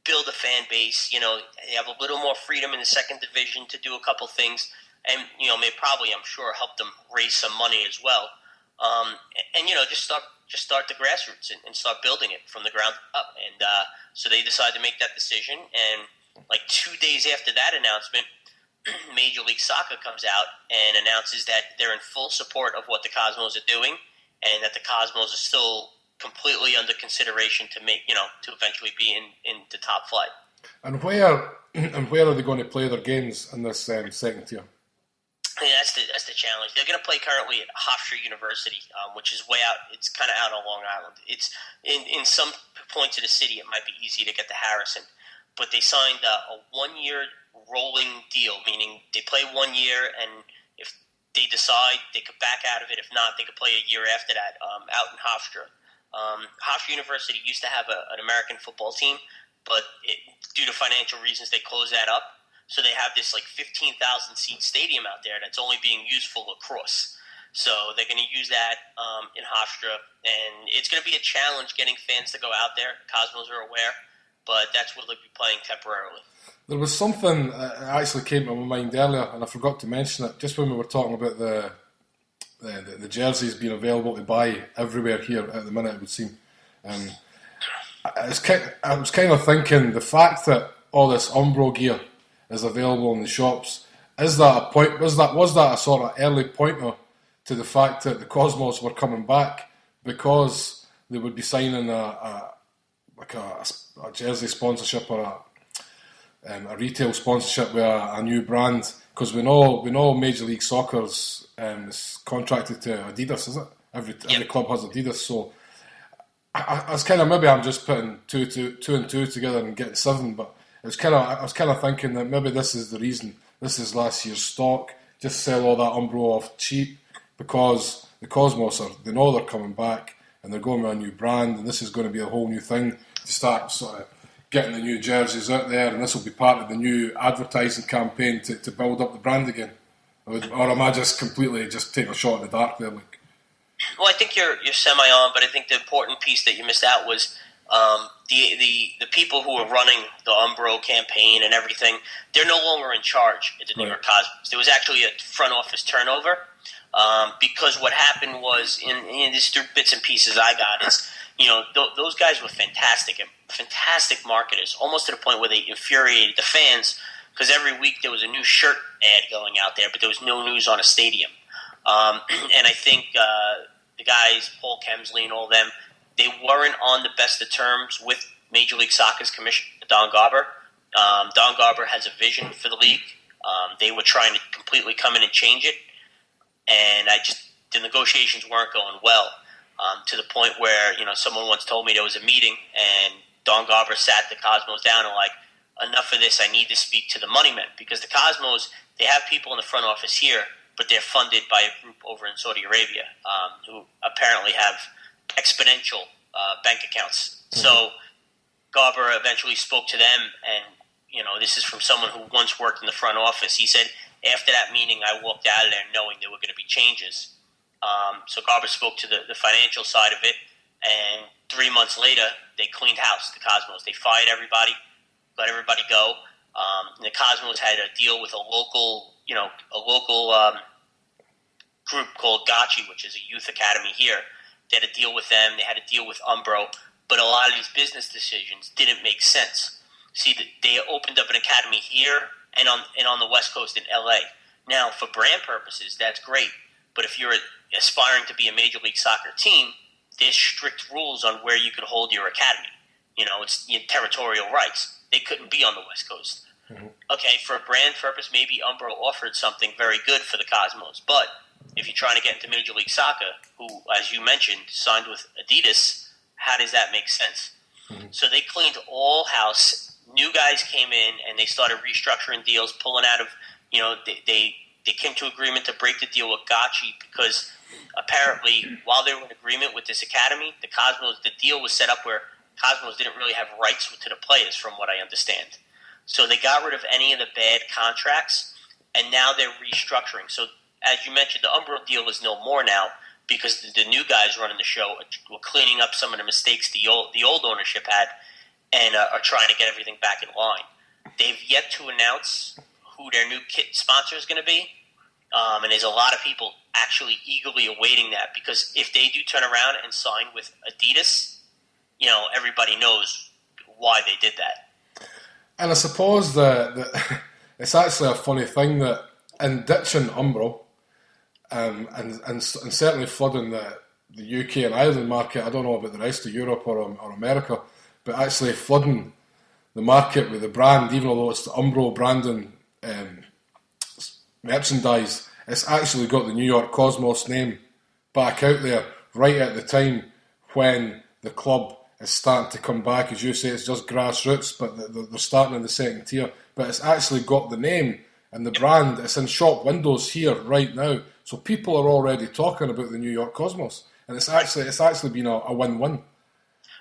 Speaker 3: build a fan base, they have a little more freedom in the second division to do a couple things, and, may probably, I'm sure, help them raise some money as well. Just start the grassroots and start building it from the ground up. And so they decided to make that decision, and like 2 days after that announcement, Major League Soccer comes out and announces that they're in full support of what the Cosmos are doing, and that the Cosmos are still completely under consideration to make, to eventually be in the top flight.
Speaker 1: And where are they going to play their games in this second tier?
Speaker 3: Yeah, that's the challenge. They're going to play currently at Hofstra University, which is way out. It's kind of out on Long Island. It's in some points of the city. It might be easy to get to Harrison, but they signed a 1-year rolling deal, meaning they play 1 year, and if they decide, they could back out of it. If not, they could play a year after that out in Hofstra. Hofstra University used to have an American football team, but due to financial reasons, they closed that up. So they have this like 15,000 seat stadium out there that's only being used for lacrosse. So they're going to use that in Hofstra, and it's going to be a challenge getting fans to go out there. Cosmos are aware, but that's what they'll be playing temporarily. There
Speaker 1: was something that actually came to my mind earlier, and I forgot to mention it, just when we were talking about the jerseys being available to buy everywhere here at the minute, it would seem. I was kind of thinking the fact that all this Umbro gear is available in the shops, is that a point? Was that a sort of early pointer to the fact that the Cosmos were coming back because they would be signing a jersey sponsorship or a retail sponsorship with a new brand? Because we know Major League Soccer's is contracted to Adidas, is it? Every club has Adidas, so I was kind of, maybe I'm just putting two and two together and getting 7, but I was kind of thinking that maybe this is the reason. This is last year's stock. Just sell all that Umbro off cheap because the Cosmos they know they're coming back and they're going with a new brand, and this is going to be a whole new thing to start sort of getting the new jerseys out there, and this will be part of the new advertising campaign to build up the brand again. Or am I just completely taking a shot in the dark there, Luke?
Speaker 3: Well, I think you're semi-on, but I think the important piece that you missed out was the people who are running the Umbro campaign and everything. They're no longer in charge at the New York Cosmos. There was actually a front office turnover because what happened was, in these through bits and pieces I got, is those guys were fantastic marketers, almost to the point where they infuriated the fans because every week there was a new shirt ad going out there, but there was no news on a stadium. And I think the guys, Paul Kemsley and all them, they weren't on the best of terms with Major League Soccer's commissioner, Don Garber. Don Garber has a vision for the league. They were trying to completely come in and change it, and the negotiations weren't going well, to the point where someone once told me there was a meeting and Don Garber sat the Cosmos down and like, enough of this, I need to speak to the money men, because the Cosmos, they have people in the front office here, but they're funded by a group over in Saudi Arabia who apparently have exponential bank accounts. Mm-hmm. So Garber eventually spoke to them, and this is from someone who once worked in the front office. He said, after that meeting, I walked out of there knowing there were going to be changes. So Garber spoke to the financial side of it, and 3 months later, they cleaned house, the Cosmos. They fired everybody, let everybody go. The Cosmos had a deal with a local group called Gachi, which is a youth academy here. They had a deal with them. They had a deal with Umbro. But a lot of these business decisions didn't make sense. See, they opened up an academy here and on the West Coast in L.A. Now, for brand purposes, that's great. But if you're aspiring to be a Major League Soccer team, there's strict rules on where you could hold your academy. It's territorial rights. They couldn't be on the West Coast. Mm-hmm. Okay, for a brand purpose, maybe Umbro offered something very good for the Cosmos. But if you're trying to get into Major League Soccer, who, as you mentioned, signed with Adidas, how does that make sense? Mm-hmm. So they cleaned all house. New guys came in, and they started restructuring deals, pulling out of, they came to agreement to break the deal with Gachi because apparently while they were in agreement with this academy, the Cosmos, the deal was set up where Cosmos didn't really have rights to the players, from what I understand. So they got rid of any of the bad contracts, and now they're restructuring. So as you mentioned, the Umbro deal is no more now because the new guys running the show were cleaning up some of the mistakes the old ownership had and are trying to get everything back in line. They've yet to announce who their new kit sponsor is going to be, and there's a lot of people actually eagerly awaiting that, because if they do turn around and sign with Adidas, everybody knows why they did that.
Speaker 1: And I suppose that it's actually a funny thing that in ditching Umbro and certainly flooding the UK and Ireland market, I don't know about the rest of Europe or America, but actually flooding the market with the brand, even though it's the Umbro branding merchandise, it's actually got the New York Cosmos name back out there right at the time when the club is starting to come back. As you say, it's just grassroots, but they're starting in the second tier. But it's actually got the name and the brand. It's in shop windows here right now. So people are already talking about the New York Cosmos. And it's actually been a win-win.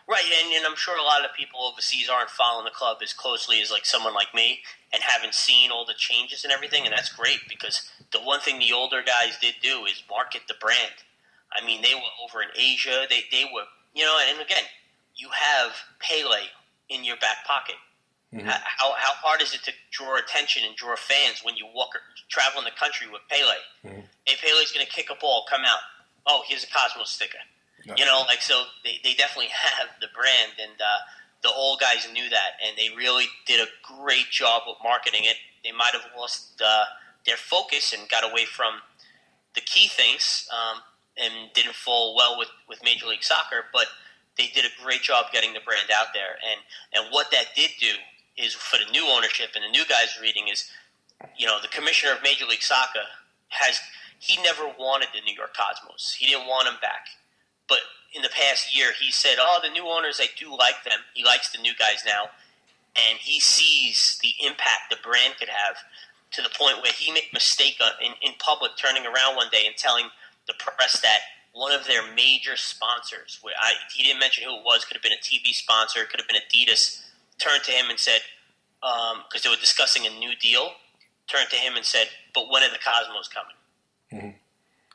Speaker 3: Right, and I'm sure a lot of people overseas aren't following the club as closely as like someone like me and haven't seen all the changes and everything, and that's great because the one thing the older guys did do is market the brand. I mean, they were over in Asia. They were, and again, you have Pele in your back pocket. Mm-hmm. How hard is it to draw attention and draw fans when you travel in the country with Pele? Mm-hmm. Hey, Pele's going to kick a ball, come out. Oh, here's a Cosmos sticker. Yeah. So they definitely have the brand, and the old guys knew that, and they really did a great job of marketing it. They might have lost their focus and got away from the key things and didn't fall well with Major League Soccer, but they did a great job getting the brand out there. And what that did do is for the new ownership and the new guys reading is, the commissioner of Major League Soccer he never wanted the New York Cosmos. He didn't want them back. But in the past year, he said, the new owners, I do like them. He likes the new guys now. And he sees the impact the brand could have to the point where he made a mistake in public turning around one day and telling the press that one of their major sponsors, he didn't mention who it was, could have been a TV sponsor, could have been Adidas, turned to him and said, because they were discussing a new deal, turned to him and said, but when are the Cosmos coming? Mm-hmm.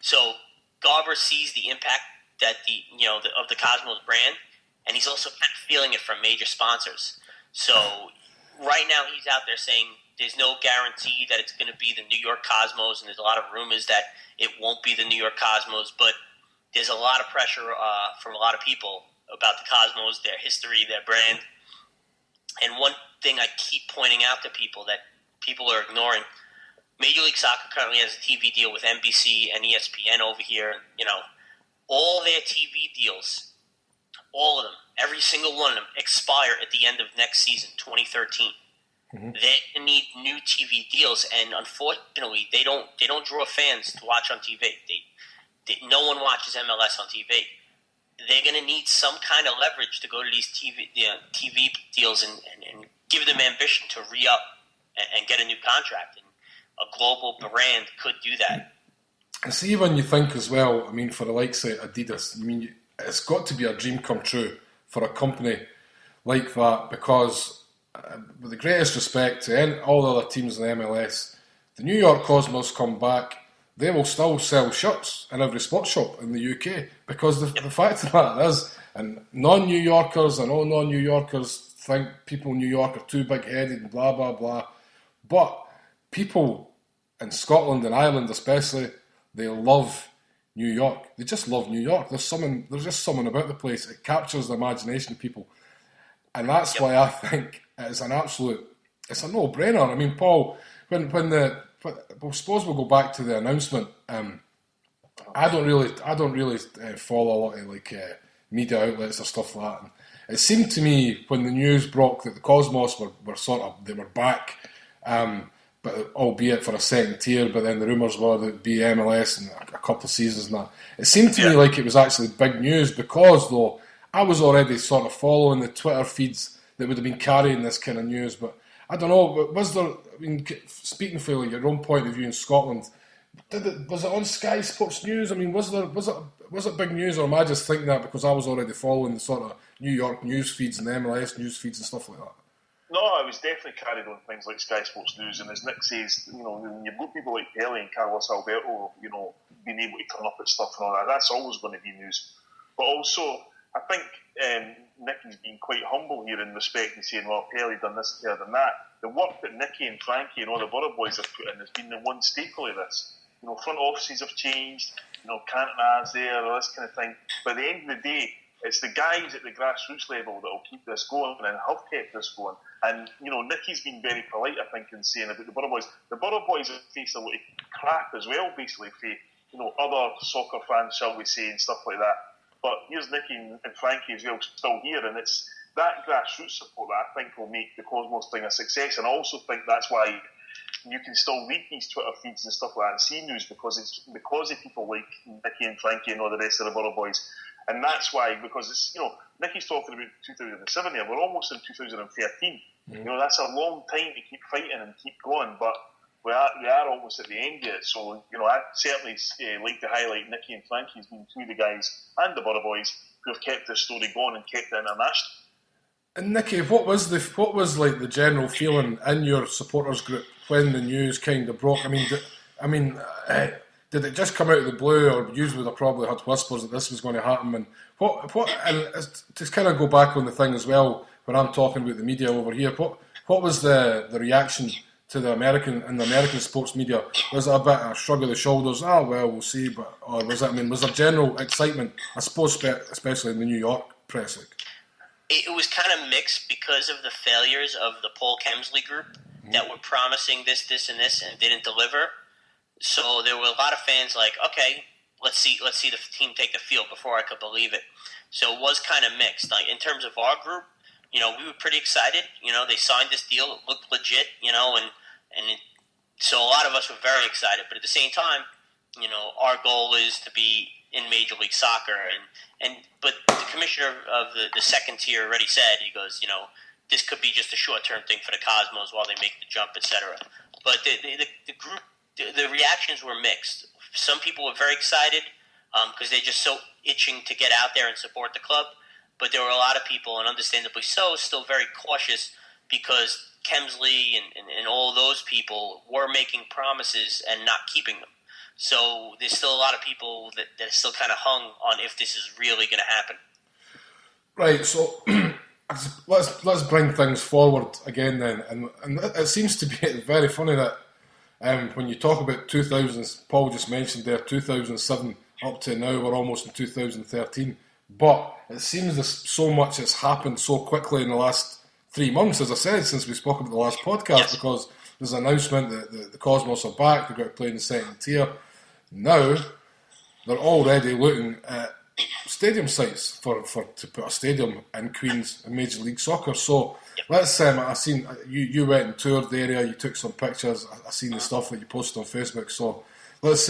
Speaker 3: So Garber sees the impact that of the Cosmos brand, and he's also kind of feeling it from major sponsors. So right now he's out there saying there's no guarantee that it's going to be the New York Cosmos, and there's a lot of rumors that it won't be the New York Cosmos, but there's a lot of pressure from a lot of people about the Cosmos, their history, their brand. And one thing I keep pointing out to people that people are ignoring, Major League Soccer currently has a TV deal with NBC and ESPN over here. All their TV deals, all of them, every single one of them, expire at the end of next season, 2013. Mm-hmm. They need new TV deals, and unfortunately, they don't draw fans to watch on TV. No one watches MLS on TV. They're going to need some kind of leverage to go to these TV deals and give them ambition to re-up and get a new contract. And a global brand could do that.
Speaker 1: And see, when you think as well, I mean, for the likes of Adidas, I mean, it's got to be a dream come true for a company like that because, with the greatest respect to all the other teams in the MLS, the New York Cosmos come back, they will still sell shirts in every sports shop in the UK because the fact of the matter is, and non-New Yorkers and all non-New Yorkers think people in New York are too big-headed and blah, blah, blah. But people in Scotland and Ireland especially, they love New York. They just love New York. There's just something about the place. It captures the imagination of people. And that's why I think it's a no-brainer. I mean, Paul, I suppose we'll go back to the announcement. I don't really follow a lot of media outlets or stuff like that. And it seemed to me when the news broke that the Cosmos were back, but albeit for a second tier. But then the rumours were that it'd be MLS in a couple of seasons and that. It seemed to me like it was actually big news because though I was already sort of following the Twitter feeds that would have been carrying this kind of news, but. I don't know, was there, I mean, speaking for your own point of view in Scotland, was it on Sky Sports News? I mean, was it big news, or am I just thinking that because I was already following the sort of New York news feeds and MLS news feeds and stuff like that?
Speaker 2: No, I was definitely carried on things like Sky Sports News, and as Nick says, when you've got people like Pele and Carlos Alberto, being able to turn up at stuff and all that, that's always going to be news. But also, I think Nicky's been quite humble here in respect and saying, well, Pele done this, Pele done that. The work that Nicky and Frankie and all the Borough Boys have put in has been the one staple of this. Front offices have changed, Cantona's there, all this kind of thing. But at the end of the day, It's the guys at the grassroots level that will keep this going and have kept this going. And, Nicky's been very polite, I think, in saying about the Borough Boys. The Borough Boys have faced a lot of crap as well, basically, for, other soccer fans, shall we say, and stuff like that. But here's Nicky and Frankie as well, still here, and it's that grassroots support that I think will make the Cosmos thing a success. And I also think that's why you can still read these Twitter feeds and stuff like that and see news, because it's because of people like Nicky and Frankie and all the rest of the Borough Boys. And that's why, because it's, Nicky's talking about 2007 here, we're almost in 2013. That's a long time to keep fighting and keep going, but we are almost at the end yet. So, I'd certainly like to highlight Nicky and Frankie as being two of the guys, and the Borough Boys, who have kept this story going and kept it international.
Speaker 1: And Nicky, what was like the general feeling in your supporters group when the news kind of broke? Did it just come out of the blue, or you would have probably had whispers that this was going to happen? And to kind of go back on the thing as well, when I'm talking about the media over here, what was the reaction to the American sports media? Was it a bit of a shrug of the shoulders? Oh well, we'll see. Or was there general excitement? I suppose, especially in the New York press.
Speaker 3: It was kind of mixed because of the failures of the Paul Kemsley group that were promising this, and this, and didn't deliver. So there were a lot of fans like, okay, let's see the team take the field before I could believe it. So it was kind of mixed. Like in terms of our group, we were pretty excited. They signed this deal; it looked legit. So a lot of us were very excited. But at the same time, our goal is to be in Major League Soccer, but the commissioner of the second tier already said, he goes, this could be just a short-term thing for the Cosmos while they make the jump, etc. But the group. The reactions were mixed. Some people were very excited because they're just so itching to get out there and support the club. But there were a lot of people, and understandably so, still very cautious because Kemsley and all those people were making promises and not keeping them. So there's still a lot of people that are still kind of hung on if this is really going to happen.
Speaker 1: Right, so let's bring things forward again then. And it seems to be very funny that when you talk about 2000s, Paul just mentioned there, 2007 up to now, we're almost in 2013. But it seems so much has happened so quickly in the last 3 months, as I said, since we spoke about the last podcast, because there's an announcement that the Cosmos are back, they're going to play in the second tier. Now, they're already looking at stadium sites to put a stadium in Queens in Major League Soccer. So let's I seen you went and toured the area, you took some pictures, I seen the stuff that you posted on Facebook. So let's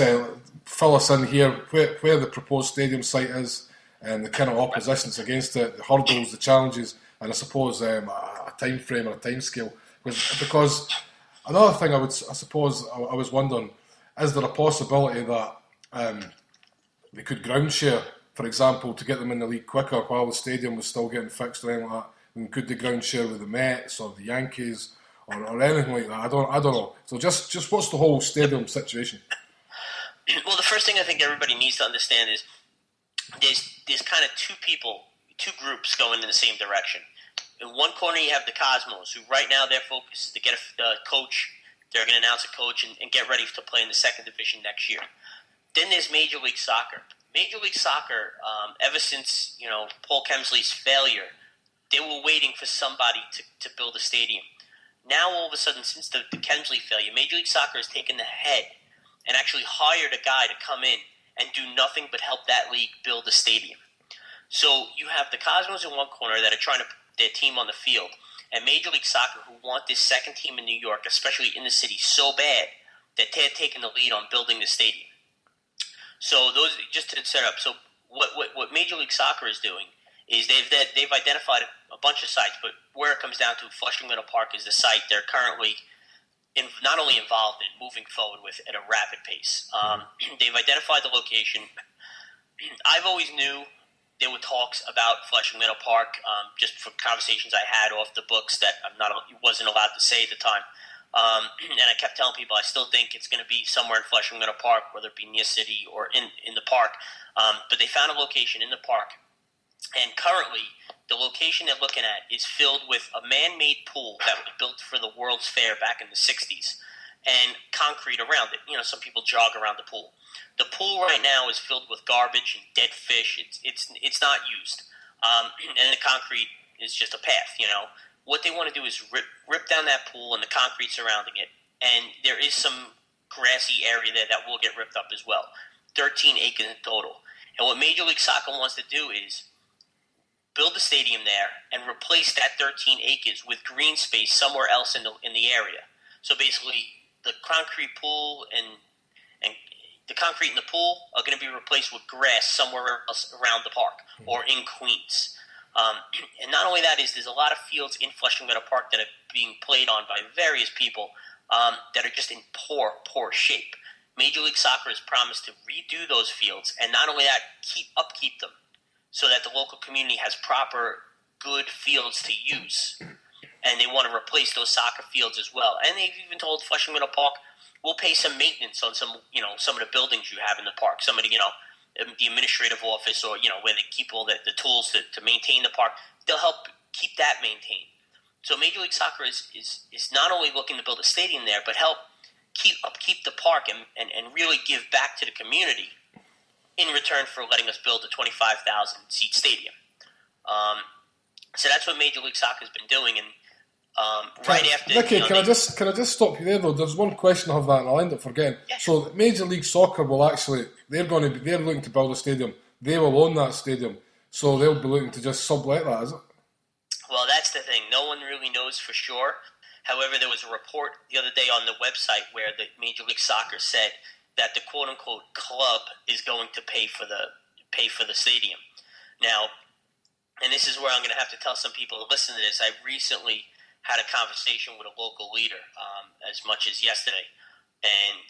Speaker 1: fill us in here where the proposed stadium site is and the kind of oppositions against it, the hurdles, the challenges, and I suppose a time frame or a time scale. Because another thing I was wondering, is there a possibility that they could ground share, for example, to get them in the league quicker while the stadium was still getting fixed or anything like that? And could they ground share with the Mets or the Yankees or anything like that? I don't know. So just what's the whole stadium situation?
Speaker 3: Well, the first thing I think everybody needs to understand is there's kind of two groups going in the same direction. In one corner, you have the Cosmos, who right now their focus is to get a coach. They're going to announce a coach and get ready to play in the second division next year. Then there's Major League Soccer. Major League Soccer, ever since Paul Kemsley's failure, they were waiting for somebody to build a stadium. Now, all of a sudden, since the Kemsley failure, Major League Soccer has taken the head and actually hired a guy to come in and do nothing but help that league build a stadium. So you have the Cosmos in one corner that are trying to put their team on the field, and Major League Soccer who want this second team in New York, especially in the city, so bad that they're taking the lead on building the stadium. So those, just to set up, so what Major League Soccer is doing is they've identified a bunch of sites, but where it comes down to, Flushing Meadow Park is the site they're currently not only involved in, moving forward with at a rapid pace. They've identified the location. I've always knew there were talks about Flushing Meadow Park, just from conversations I had off the books that wasn't allowed to say at the time. And I kept telling people I still think it's going to be somewhere in Flushing Meadow Park, whether it be near city or in the park. But they found a location in the park. And currently, the location they're looking at is filled with a man-made pool that was built for the World's Fair back in the 60s, and concrete around it. Some people jog around the pool. The pool right now is filled with garbage and dead fish. It's not used. and the concrete is just a path. What they want to do is rip down that pool and the concrete surrounding it, and there is some grassy area there that will get ripped up as well. 13 acres in total. And what Major League Soccer wants to do is build a stadium there and replace that 13 acres with green space somewhere else in the area. So basically, the concrete pool and the concrete in the pool are going to be replaced with grass somewhere else around the park or in Queens. And not only that, there's a lot of fields in Flushing Meadow Park that are being played on by various people that are just in poor shape. Major League Soccer has promised to redo those fields, and not only that, upkeep them so that the local community has proper, good fields to use. And they want to replace those soccer fields as well. And they've even told Flushing Meadow Park, we'll pay some maintenance on some of the buildings you have in the park. Some of the administrative office, or where they keep all the tools to maintain the park. They'll help keep that maintained. So Major League Soccer is not only looking to build a stadium there, but help upkeep the park and really give back to the community in return for letting us build a 25,000 seat stadium. So that's what Major League Soccer has been doing, and right after.
Speaker 1: Nicky, can I just stop you there though? There's one question I have that, and I'll end up forgetting. Yeah. So Major League Soccer will actually they're looking to build a stadium. They will own that stadium, so they'll be looking to just sublet that, is it?
Speaker 3: Well, that's the thing. No one really knows for sure. However, there was a report the other day on the website where the Major League Soccer said that the quote-unquote club is going to pay for the stadium. Now, and this is where I'm going to have to tell some people to listen to this. I recently had a conversation with a local leader as much as yesterday, and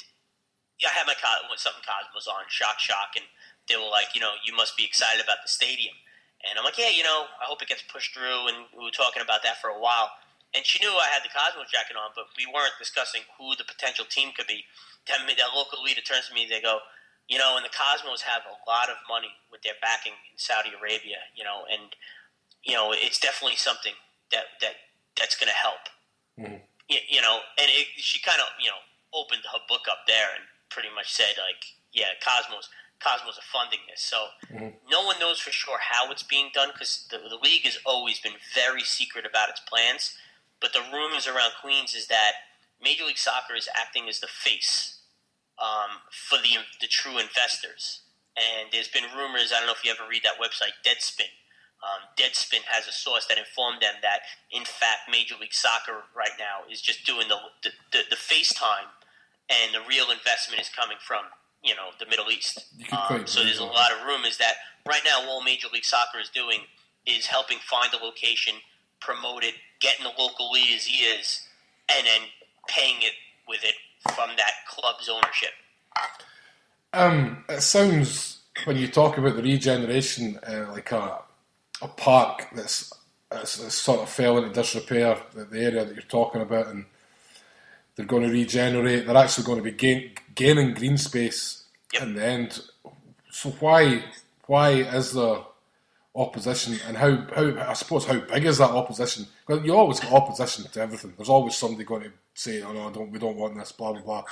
Speaker 3: I had my something Cosmos on, shock, and they were like, you must be excited about the stadium. And I'm like, yeah, I hope it gets pushed through, and we were talking about that for a while. And she knew I had the Cosmos jacket on, but we weren't discussing who the potential team could be. That local leader turns to me, they go, and the Cosmos have a lot of money with their backing in Saudi Arabia, and, it's definitely something that's going to help. Mm-hmm. And she kind of, opened her book up there and pretty much said, like, yeah, Cosmos are funding this. So no one knows for sure how it's being done, because the league has always been very secret about its plans. But the rumors around Queens is that Major League Soccer is acting as the face for the true investors. And there's been rumors, I don't know if you ever read that website, Deadspin. Deadspin has a source that informed them that, in fact, Major League Soccer right now is just doing the FaceTime, and the real investment is coming from the Middle East. So there's a lot of rumors that right now all Major League Soccer is doing is helping find a location, promote it, getting the local leaders' ears, and then paying it with it from that club's ownership.
Speaker 1: It sounds, when you talk about the regeneration, like a park that's sort of fell into disrepair, the area that you're talking about, and they're going to regenerate. They're actually going to be gaining green space in the end. So why is there opposition, and how big is that opposition? Well, you always get opposition to everything. There's always somebody going to say, "Oh no, we don't want this," blah blah blah.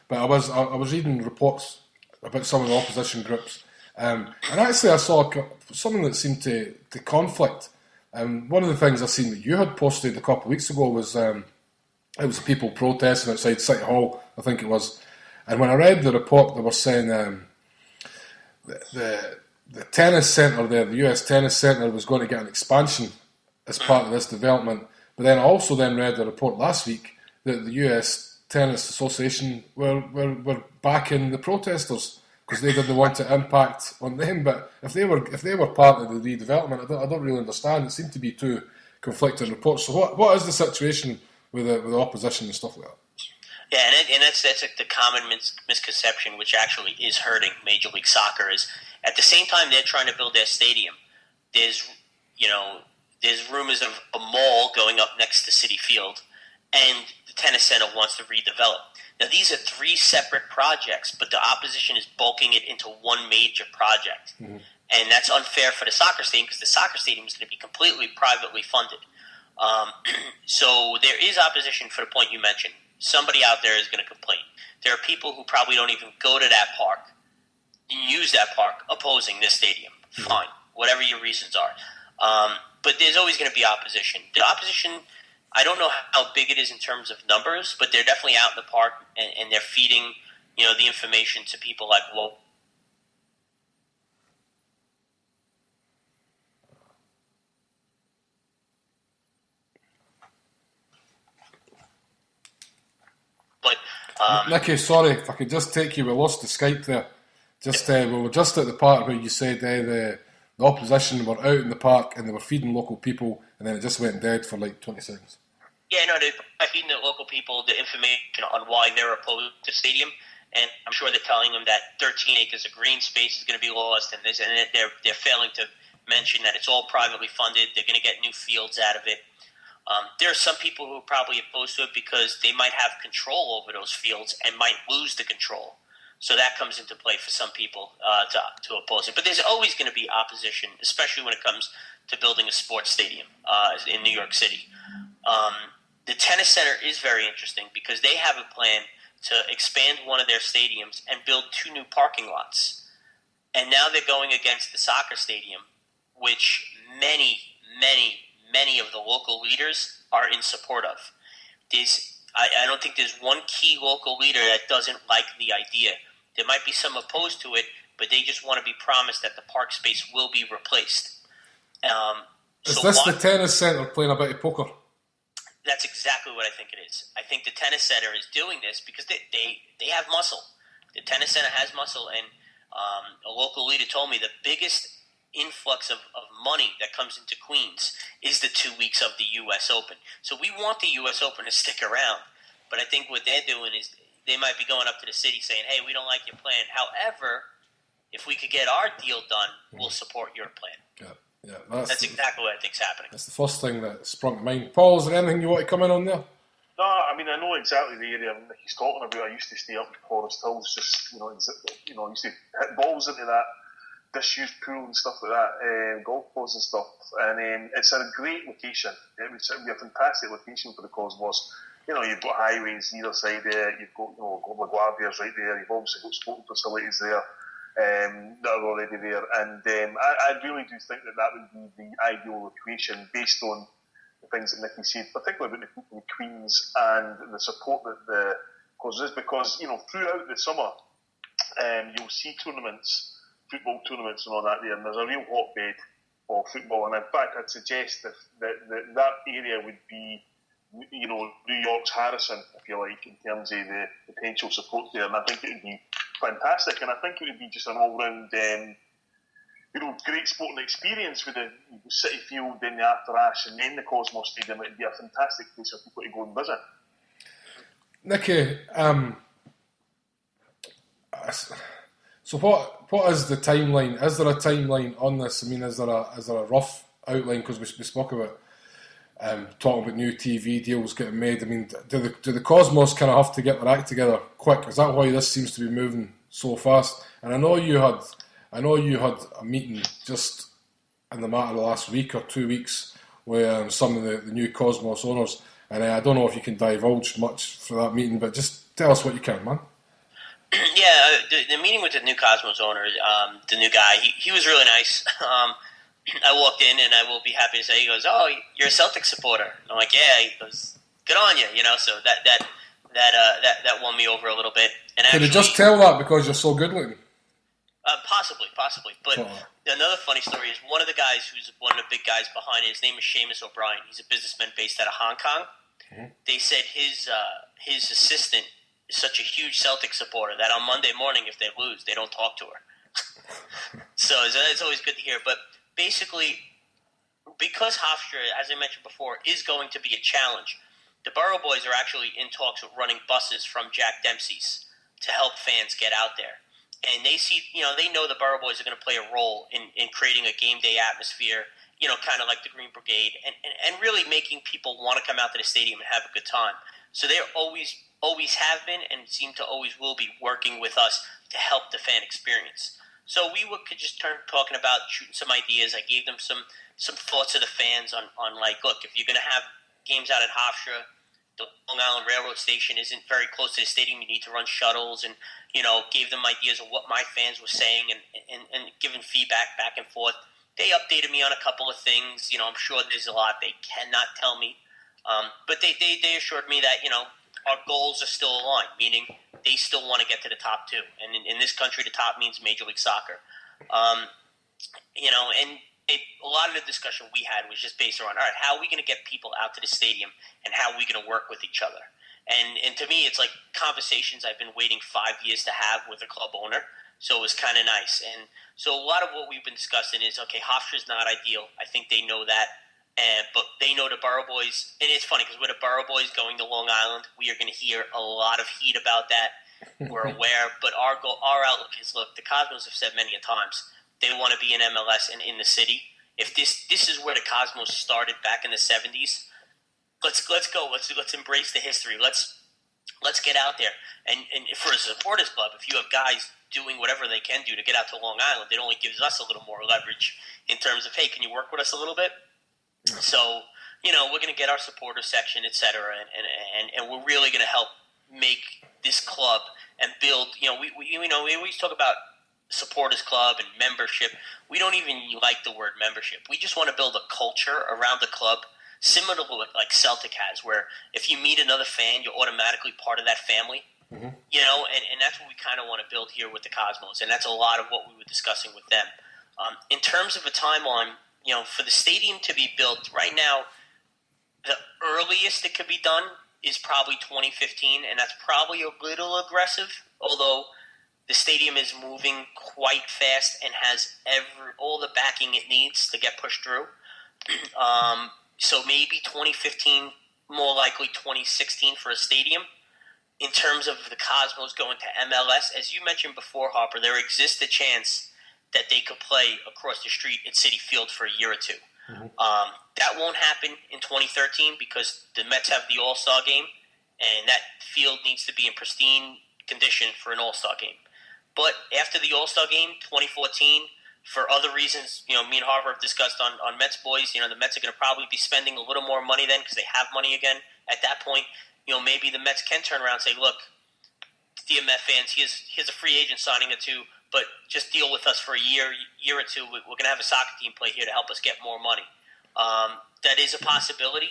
Speaker 1: But I was reading reports about some of the opposition groups, and actually I saw something that seemed to conflict. One of the things I seen that you had posted a couple of weeks ago was it was people protesting outside City Hall, I think it was. And when I read the report, they were saying the tennis centre there, the US tennis centre, was going to get an expansion as part of this development. But then I also read the report last week that the US Tennis Association were backing the protesters because they didn't want to impact on them. But if they were part of the redevelopment, I don't really understand. It seemed to be two conflicting reports. So what is the situation with the opposition and stuff like that?
Speaker 3: Yeah, and that's the common misconception, which actually is hurting Major League Soccer, is at the same time they're trying to build their stadium, there's rumors of a mall going up next to Citi Field, and the tennis center wants to redevelop. Now, these are three separate projects, but the opposition is bulking it into one major project. Mm-hmm. And that's unfair for the soccer stadium, because the soccer stadium is going to be completely privately funded. So there is opposition for the point you mentioned. Somebody out there is going to complain. There are people who probably don't even go to that park and use that park opposing this stadium. Mm-hmm. Fine. Whatever your reasons are. But there's always going to be opposition. The opposition, I don't know how big it is in terms of numbers, but they're definitely out in the park, and they're feeding, the information to people like, well, but
Speaker 1: Nicky, sorry, if I could just take you, we lost the Skype there. We were just at the part where you said the opposition were out in the park and they were feeding local people, and then it just went dead for like 20 seconds.
Speaker 3: Yeah, no, they're feeding the local people the information on why they're opposed to the stadium, and I'm sure they're telling them that 13 acres of green space is going to be lost, and they're failing to mention that it's all privately funded. They're going to get new fields out of it. There are some people who are probably opposed to it because they might have control over those fields and might lose the control. So that comes into play for some people to oppose it. But there's always going to be opposition, especially when it comes to building a sports stadium in New York City. The tennis center is very interesting because they have a plan to expand one of their stadiums and build 2 new parking lots. And now they're going against the soccer stadium, which many of the local leaders are in support of. I don't think there's one key local leader that doesn't like the idea. There might be some opposed to it, but they just want to be promised that the park space will be replaced.
Speaker 1: Is this the tennis centre playing a bit of poker?
Speaker 3: That's exactly what I think it is. I think the tennis center is doing this because they have muscle. The tennis center has muscle, and a local leader told me the biggest influx of money that comes into Queens is the 2 weeks of the U.S. Open. So we want the U.S. Open to stick around, but I think what they're doing is they might be going up to the city saying, hey, we don't like your plan. However, if we could get our deal done, we'll support your plan.
Speaker 1: Yeah,
Speaker 3: that's exactly what I think's happening.
Speaker 1: That's the first thing that sprung to mind. Paul, is there anything you want to come in on there?
Speaker 2: No, I mean, I know exactly the area he's talking about. I used to stay up in Forest Hills, just, I used to hit balls into that disused pool and stuff like that, golf balls and stuff. And it's a great location. It would be a fantastic location for the Cosmos. You've got highways either side there, you've got, LaGuardia's right there, you've obviously got sporting facilities there that are already there. And I really do think that would be the ideal location based on the things that Nicky said, particularly about the people in Queens and the support that the cause is. Because, throughout the summer, you'll see football tournaments and all that there, and there's a real hotbed of football. And in fact, I'd suggest that area would be, New York's Harrison, if you like, in terms of the potential support there. And I think it would be fantastic, and I think it would be just an all-round, great sporting experience with the City Field, then the After Ash, and then the Cosmos Stadium. It would be a fantastic place for people to go and visit.
Speaker 1: Nicky, so what is the timeline? Is there a timeline on this? I mean, is there a rough outline? Because we spoke about talking about new TV deals getting made. I mean, do the Cosmos kind of have to get their act together quick? Is that why this seems to be moving so fast? And I know you had a meeting just in the matter of the last week or 2 weeks with some of the new Cosmos owners. And I don't know if you can divulge much for that meeting, but just tell us what you can, man.
Speaker 3: Yeah, the meeting with the new Cosmos owner, the new guy, he was really nice. I walked in, and I will be happy to say, he goes, "Oh, you're a Celtic supporter." I'm like, "Yeah." He goes, "Good on you," So that won me over a little bit. And
Speaker 1: Could you just tell that because you're so good looking?
Speaker 3: Possibly. But another funny story is one of the guys who's one of the big guys behind it. His name is Seamus O'Brien. He's a businessman based out of Hong Kong. Mm-hmm. They said his assistant is such a huge Celtic supporter that on Monday morning, if they lose, they don't talk to her. So it's always good to hear. But basically, because Hofstra, as I mentioned before, is going to be a challenge, the Borough Boys are actually in talks with running buses from Jack Dempsey's to help fans get out there. And they see, they know the Borough Boys are going to play a role in creating a game day atmosphere, kind of like the Green Brigade, and really making people want to come out to the stadium and have a good time. So they're always have been and seem to always will be working with us to help the fan experience. So we could just talking about shooting some ideas. I gave them some thoughts of the fans on like, look, if you're going to have games out at Hofstra, the Long Island Railroad Station isn't very close to the stadium. You need to run shuttles, and gave them ideas of what my fans were saying and giving feedback back and forth. they updated me on a couple of things. I'm sure there's a lot they cannot tell me. But they assured me that, our goals are still aligned, meaning they still want to get to the top two. And in this country, the top means Major League Soccer. A lot of the discussion we had was just based around, all right, how are we going to get people out to the stadium and how are we going to work with each other? And to me, it's like conversations I've been waiting 5 years to have with a club owner. So it was kind of nice. And so a lot of what we've been discussing is, okay, Hofstra's not ideal. I think they know that. But they know the Borough Boys. And it's funny because with the Borough Boys going to Long Island, we are going to hear a lot of heat about that. We're aware. But our outlook is, look, the Cosmos have said many a times, they want to be in MLS and in the city. If this is where the Cosmos started back in the 70s, let's go. Let's embrace the history. Let's get out there. And for a supporters club, if you have guys doing whatever they can do to get out to Long Island, it only gives us a little more leverage in terms of, hey, can you work with us a little bit? Yeah. So, we're going to get our supporter section, et cetera, and we're really going to help make this club and build. We always talk about supporters club and membership. We don't even like the word membership. We just want to build a culture around the club similar to what like Celtic has, where if you meet another fan, you're automatically part of that family. Mm-hmm. And that's what we kind of want to build here with the Cosmos, and that's a lot of what we were discussing with them. In terms of a timeline, for the stadium to be built right now, the earliest it could be done is probably 2015, and that's probably a little aggressive, although the stadium is moving quite fast and has all the backing it needs to get pushed through. So maybe 2015, more likely 2016 for a stadium. In terms of the Cosmos going to MLS, as you mentioned before, Harper, there exists a chance that they could play across the street at Citi Field for a year or two. Mm-hmm. That won't happen in 2013 because the Mets have the All-Star game, and that field needs to be in pristine condition for an All-Star game. But after the All-Star game, 2014, for other reasons, me and Harper have discussed on Mets Boys, the Mets are going to probably be spending a little more money then because they have money again. At that point, maybe the Mets can turn around and say, look, dear Met fans, here's a free agent signing or two, but just deal with us for a year or two. We're going to have a soccer team play here to help us get more money. That is a possibility.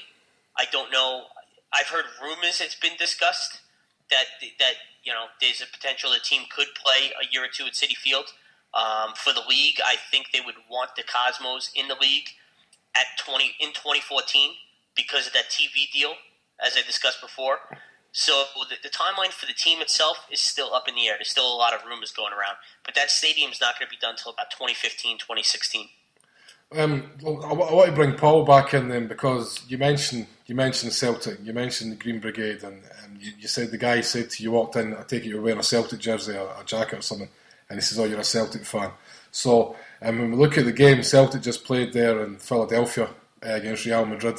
Speaker 3: I don't know. I've heard rumors it's been discussed that there's a potential the team could play a year or two at Citi Field. For the league, I think they would want the Cosmos in the league in 2014 because of that TV deal, as I discussed before. So the timeline for the team itself is still up in the air. There's still a lot of rumors going around. But that stadium's not going to be done until about 2015, 2016.
Speaker 1: I want to bring Paul back in then because you mentioned Celtic, you mentioned the Green Brigade, and you said the guy said to you, walked in, I take it you're wearing a Celtic jersey or a jacket or something, and he says, oh, you're a Celtic fan. So when we look at the game, Celtic just played there in Philadelphia against Real Madrid,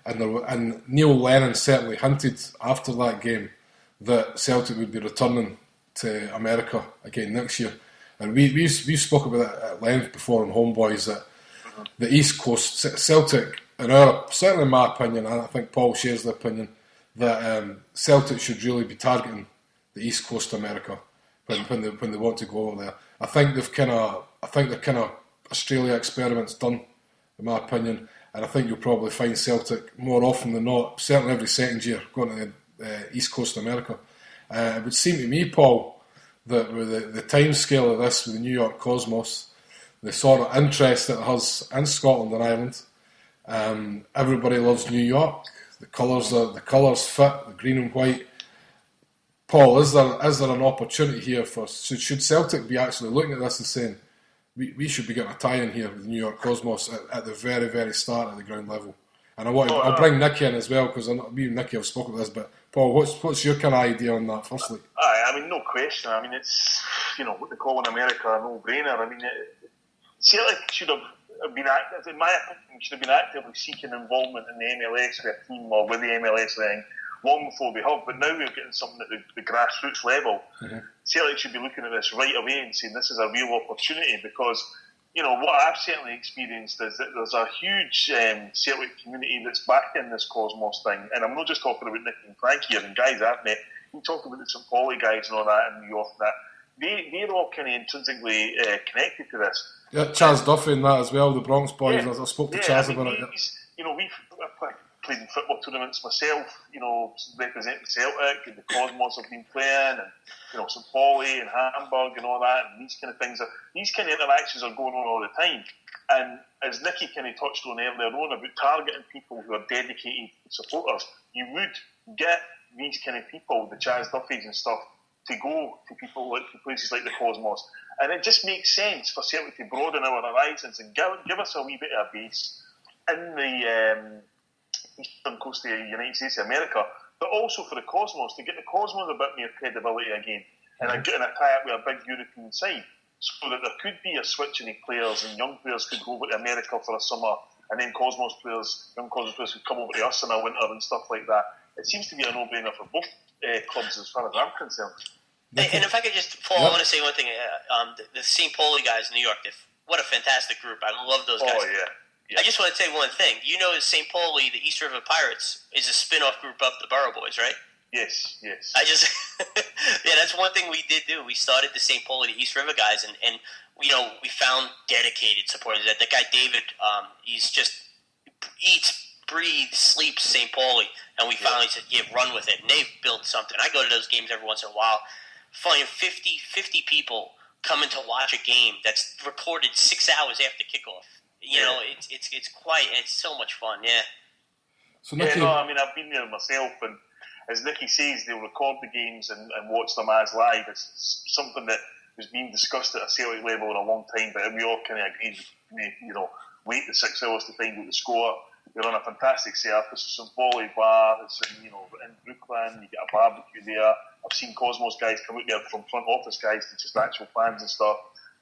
Speaker 1: and Neil Lennon certainly hinted after that game that Celtic would be returning to America again next year. And we've spoken about that at length before on HomeBhoys, that the East Coast, Celtic, certainly in my opinion, and I think Paul shares the opinion, that Celtic should really be targeting the East Coast of America when they want to go over there. I think they're kind of Australia experiments done, in my opinion, and I think you'll probably find Celtic more often than not, certainly every second year, going to the East Coast of America. It would seem to me, Paul, that with the time scale of this, with the New York Cosmos, the sort of interest that it has in Scotland and Ireland, everybody loves New York. The colours fit, the green and white. Paul, is there an opportunity here for should Celtic be actually looking at this and saying we should be getting a tie-in here with the New York Cosmos at the very, very start at the ground level? And I'll bring Nicky in as well because me and Nicky have spoken about this. But Paul, what's your kind of idea on that? Firstly,
Speaker 2: no question. It's what they call in America a no-brainer. Celtic should have been active, in my opinion, should have been actively seeking involvement in the MLS with a team or with the MLS thing long before we have. But now we're getting something at the grassroots level. Mm-hmm. Celtic should be looking at this right away and saying this is a real opportunity because, what I've certainly experienced is that there's a huge Celtic community that's back in this Cosmos thing. And I'm not just talking about Nick and Frank here and guys I've met. We talk about the St. Pauli guys and all that in New York and that. they're all kind of intrinsically connected to this.
Speaker 1: Yeah, Chaz Duffy and that as well, the Bronx Boys. I spoke to Chaz about it.
Speaker 2: We've played in football tournaments myself, representing Celtic, and the Cosmos have been playing, and St. Pauli and Hamburg and all that, and these kind of things. These kind of interactions are going on all the time. And as Nicky kind of touched on earlier on about targeting people who are dedicated supporters, you would get these kind of people, the Chaz Duffys and stuff, to go to places like the Cosmos. And it just makes sense for Celtic to broaden our horizons and give us a wee bit of a base in the eastern coast of the United States of America, but also for the Cosmos, to get the Cosmos a bit more credibility again, and a tie up with a big European side, so that there could be a switching of players, and young players could go over to America for a summer, and then young Cosmos players could come over to us in a winter and stuff like that. It seems to be a no-brainer for both clubs as far as I'm concerned.
Speaker 3: And if I could just, Paul, I want to say one thing. The St. Pauli guys in New York, what a fantastic group. I love those guys. Oh, yeah. I just want to say one thing. You know, St. Pauli, the East River Pirates, is a spin-off group of the Borough Boys, right?
Speaker 2: Yes.
Speaker 3: That's one thing we did do. We started the St. Pauli, the East River guys, and we found dedicated supporters. The guy David, he's just eats, breathes, sleeps St. Pauli, and we finally said, run with it. And they've built something. I go to those games every once in a while. Finding 50 people coming to watch a game that's recorded 6 hours after kickoff. It's quite, it's so much fun,
Speaker 2: So Nicky, I've been there myself, and as Nicky says, they'll record the games and watch them as live. It's something that was being discussed at a Celtic level in a long time, but we all kind of agreed, wait the 6 hours to find out the score. They're on a fantastic setup. It's a St. Pauli bar. It's in Brooklyn. You get a barbecue there. I've seen Cosmos guys come out there from front office guys to just actual fans and stuff.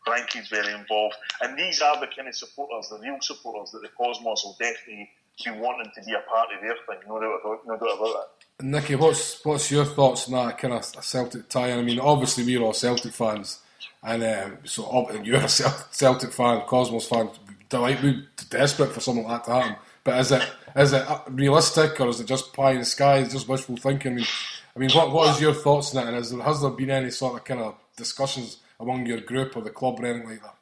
Speaker 2: Frankie's very involved. And these are the kind of supporters, the real supporters, that the Cosmos will definitely be wanting to be a part of their thing. No doubt about that.
Speaker 1: Nicky, what's your thoughts on that kind of Celtic tie-in? I mean, obviously we're all Celtic fans, and you're a Celtic fan, Cosmos fan. We're desperate for something like that to happen. But is it realistic, or is it just pie in the sky? Is it just wishful thinking? I mean, what is your thoughts on that? And has there been any sort of kind of discussions among your group or the club or anything like that?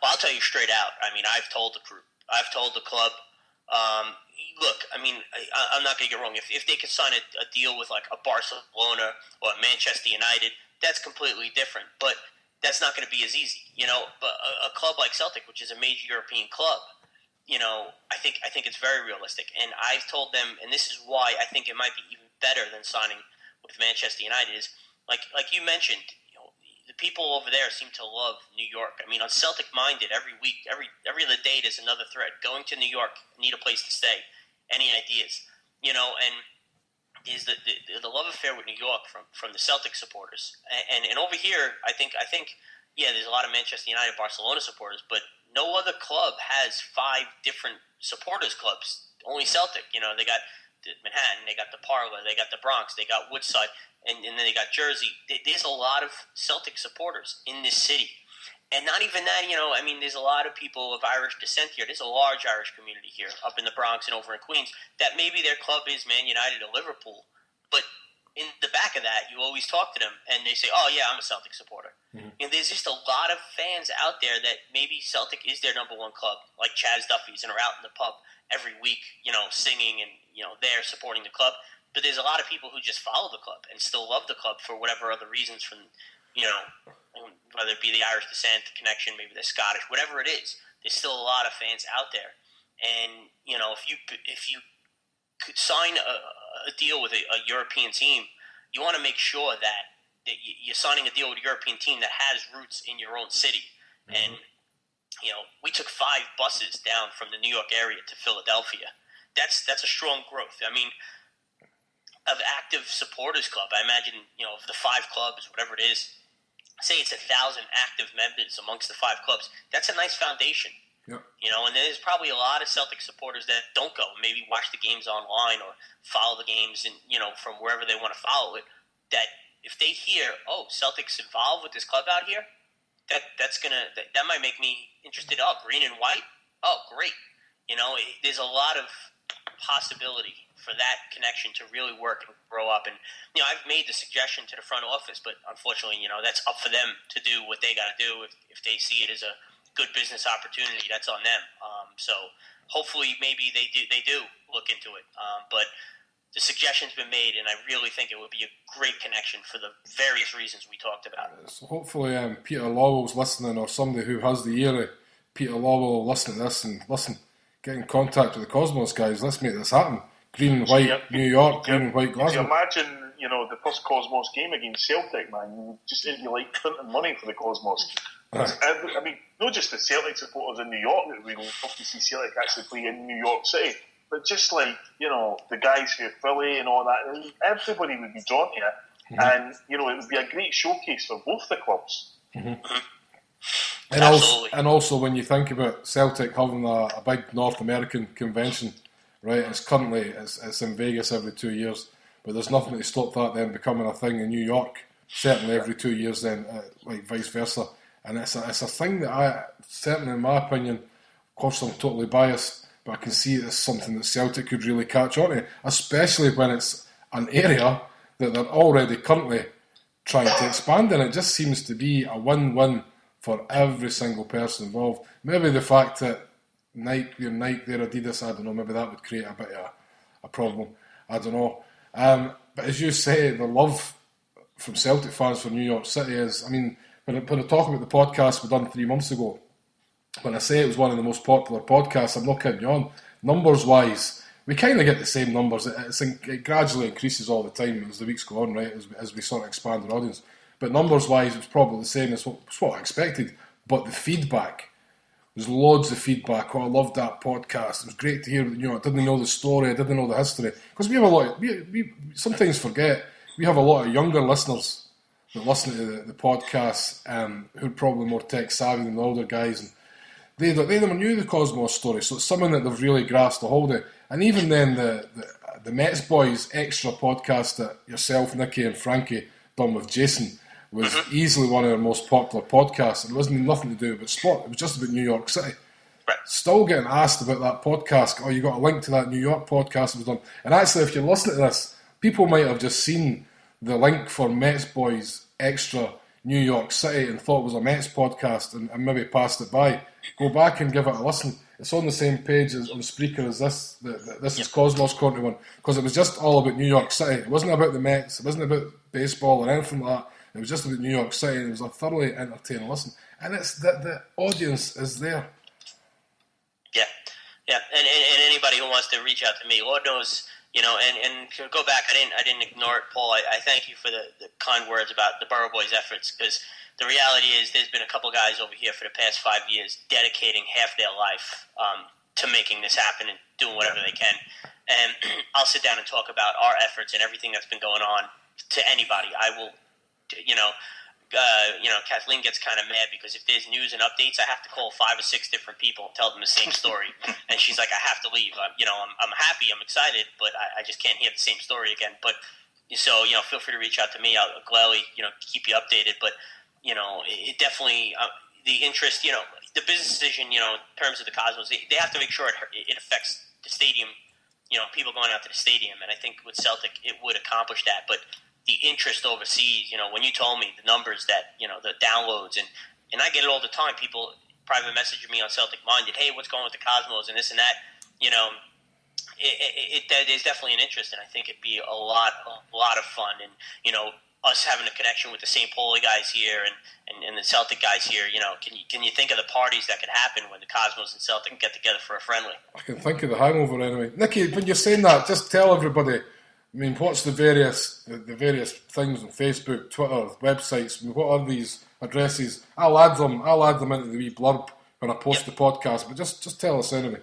Speaker 3: Well, I'll tell you straight out. I mean, I've told the group, I've told the club. Look, I mean, I'm not going to get wrong. If they could sign a deal with like a Barcelona or a Manchester United, that's completely different. But that's not going to be as easy, But a club like Celtic, which is a major European club, I think it's very realistic. And I've told them, and this is why I think it might be even better than signing with Manchester United, is like you mentioned, the people over there seem to love New York. I mean, on Celtic Minded, every week, every other day, there's another thread. Going to New York, need a place to stay. Any ideas? And is the love affair with New York from the Celtic supporters. And over here, I think there's a lot of Manchester United, Barcelona supporters, but no other club has 5 different supporters clubs. Only Celtic. They got Manhattan, they got the Parla, they got the Bronx, they got Woodside, and then they got Jersey. There's a lot of Celtic supporters in this city. And not even that, there's a lot of people of Irish descent here. There's a large Irish community here up in the Bronx and over in Queens that maybe their club is Man United or Liverpool, but in the back of that, you always talk to them, and they say, oh, yeah, I'm a Celtic supporter. Mm-hmm. And there's just a lot of fans out there that maybe Celtic is their number one club, like Chaz Duffy's, and are out in the pub every week, singing and, they're supporting the club. But there's a lot of people who just follow the club and still love the club for whatever other reasons from, whether it be the Irish descent, the connection, maybe they're Scottish, whatever it is. There's still a lot of fans out there. And, if you could sign a deal with a European team, you want to make sure that you're signing a deal with a European team that has roots in your own city. Mm-hmm. And, we took 5 buses down from the New York area to Philadelphia. That's a strong growth. I mean, of active supporters club, I imagine, of the 5 clubs, whatever it is, say it's 1,000 active members amongst the 5 clubs. That's a nice foundation. Yep. And there's probably a lot of Celtic supporters that don't go, maybe watch the games online or follow the games and, from wherever they want to follow it, that if they hear, oh, Celtic's involved with this club out here, that might make me interested. Oh, green and white? Oh, great. There's a lot of possibility for that connection to really work and grow up. And, I've made the suggestion to the front office, but unfortunately, that's up for them to do what they got to do. If they see it as a good business opportunity, that's on them. So hopefully maybe they do look into it. But the suggestion's been made, and I really think it would be a great connection for the various reasons we talked about.
Speaker 1: So hopefully Peter Lawwell's listening, or somebody who has the ear of Peter Lawwell listening to this, and listen, get in contact with the Cosmos guys. Let's make this happen. Green and white New York, green and white Glasgow.
Speaker 2: Can you imagine, the first Cosmos game against Celtic, man? Just if you like printing money for the Cosmos. I mean, not just the Celtic supporters in New York that we love to see Celtic actually play in New York City, but just like, the guys who are Philly and all that, everybody would be drawn to it. Mm-hmm. And, it would be a great showcase for both the clubs.
Speaker 1: Mm-hmm. And also, when you think about Celtic having a big North American convention, right? It's currently it's in Vegas every 2 years, but there's nothing to stop that then becoming a thing in New York. Certainly every 2 years, then like vice versa. And it's a thing that I certainly, in my opinion, of course I'm totally biased, but I can see it as something that Celtic could really catch on to, especially when it's an area that they're already currently trying to expand in. It just seems to be a win-win for every single person involved. Maybe the fact that Nike, their Adidas, I don't know, maybe that would create a bit of a problem. I don't know. But as you say, the love from Celtic fans for New York City is, I mean, when I talk about the podcast we done 3 months ago, when I say it was one of the most popular podcasts, I'm not kidding you on. Numbers-wise, we kind of get the same numbers. It gradually increases all the time as the weeks go on, right, as we sort of expand our audience. But numbers-wise, it was probably the same as what I expected. But the feedback, there's loads of feedback. Oh, I loved that podcast. It was great to hear. I didn't know the story. I didn't know the history. Because we have a lot. We sometimes forget we have a lot of younger listeners that listen to the podcast, who are probably more tech savvy than the older guys, and they never knew the Cosmos story. So it's something that they've really grasped a hold of. And even then, the Mets Boys extra podcast that yourself, Nicky, and Frankie done with Jason was easily one of our most popular podcasts. It wasn't nothing to do with sport. It was just about New York City.
Speaker 3: Right.
Speaker 1: Still getting asked about that podcast. Oh, you got a link to that New York podcast that was done. And actually, if you're listening to this, people might have just seen the link for Mets Boys Extra New York City and thought it was a Mets podcast and maybe passed it by. Go back and give it a listen. It's on the same page as on Spreaker as this. This is Cosmos Country one, because it was just all about New York City. It wasn't about the Mets. It wasn't about baseball or anything like that. It was just about New York City, and it was a thoroughly entertaining listen. And it's that the audience is there.
Speaker 3: Yeah. And anybody who wants to reach out to me, Lord knows, and to go back, I didn't ignore it, Paul. I thank you for the kind words about the Borough Boys efforts, because the reality is there's been a couple guys over here for the past 5 years dedicating half their life to making this happen and doing whatever they can. And I'll sit down and talk about our efforts and everything that's been going on to anybody. I will. Kathleen gets kind of mad because if there's news and updates, I have to call 5 or 6 different people and tell them the same story. And she's like, I have to leave. I'm happy, I'm excited, but I just can't hear the same story again. But so, feel free to reach out to me. I'll gladly, keep you updated. But, it definitely, the interest, the business decision, in terms of the Cosmos, they have to make sure it affects the stadium, people going out to the stadium. And I think with Celtic, it would accomplish that. But the interest overseas, when you told me the numbers that, the downloads, and I get it all the time, people private messaging me on Celtic Minded, hey, what's going with the Cosmos and this and that, there's definitely an interest, and I think it'd be a lot of fun, and, us having a connection with the St. Pauli guys here and the Celtic guys here, can you think of the parties that could happen when the Cosmos and Celtic get together for a friendly?
Speaker 1: I can think of the hangover anyway. Nicky, when you're saying that, just tell everybody, I mean, what's the various things on Facebook, Twitter, websites? I mean, what are these addresses? I'll add them into the wee blurb when I post the podcast. But just tell us anyway.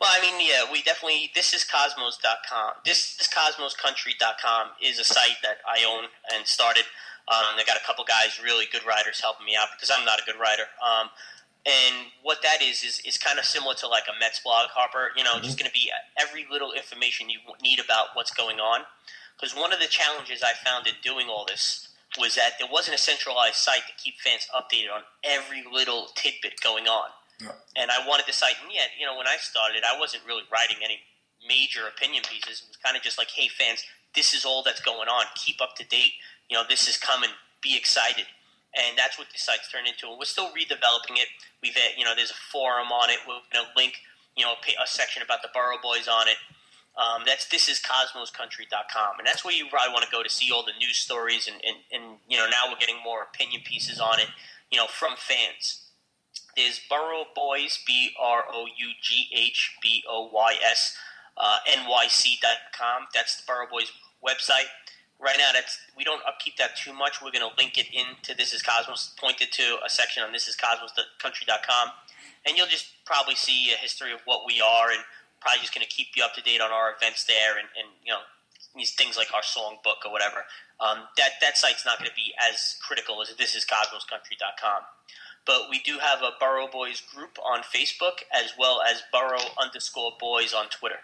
Speaker 3: Well, I mean, yeah, we definitely. This is Cosmos.com. This is CosmosCountry.com is a site that I own and started. I got a couple guys, really good writers, helping me out because I'm not a good writer. And what that is kind of similar to like a Mets blog, Harper. Just going to be every little information you need about what's going on. Because one of the challenges I found in doing all this was that there wasn't a centralized site to keep fans updated on every little tidbit going on. Yeah. And I wanted the site, and yet, when I started, I wasn't really writing any major opinion pieces. It was kind of just like, hey, fans, this is all that's going on. Keep up to date. This is coming. Be excited. And that's what the site's turned into. And we're still redeveloping it. We've had, there's a forum on it. We're going to link, a section about the Borough Boys on it. That's thisiscosmoscountry.com. And that's where you probably want to go to see all the news stories. And now we're getting more opinion pieces on it, from fans. There's Borough Boys, BROUGHBOYS, NYC.com. That's the Borough Boys website. Right now, we don't upkeep that too much. We're going to link it into This Is Cosmos, point it to a section on thisiscosmoscountry.com, and you'll just probably see a history of what we are, and probably just going to keep you up to date on our events there, and these things like our songbook or whatever. That site's not going to be as critical as thisiscosmoscountry.com. But we do have a Borough Boys group on Facebook, as well as Borough_Boys on Twitter.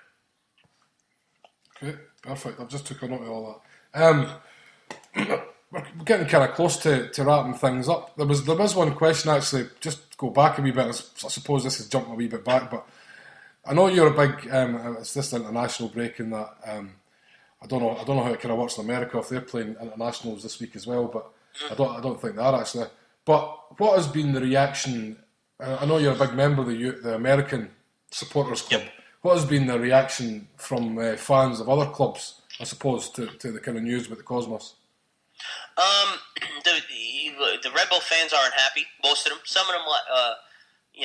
Speaker 1: Okay, perfect. I've just took a note of all that. We're getting kind of close to wrapping things up. There was one question, actually, just go back a wee bit. I suppose this is jumping a wee bit back, but I know you're a big, it's this international break in that, I don't know how it kind of works in America, if they're playing internationals this week as well, but I don't think they are, actually. But what has been the reaction? I know you're a big member of the American Supporters Club. Yep. What has been the reaction from fans of other clubs, I suppose, to the kind of news with the Cosmos?
Speaker 3: The Red Bull fans aren't happy. Most of them. Some of them,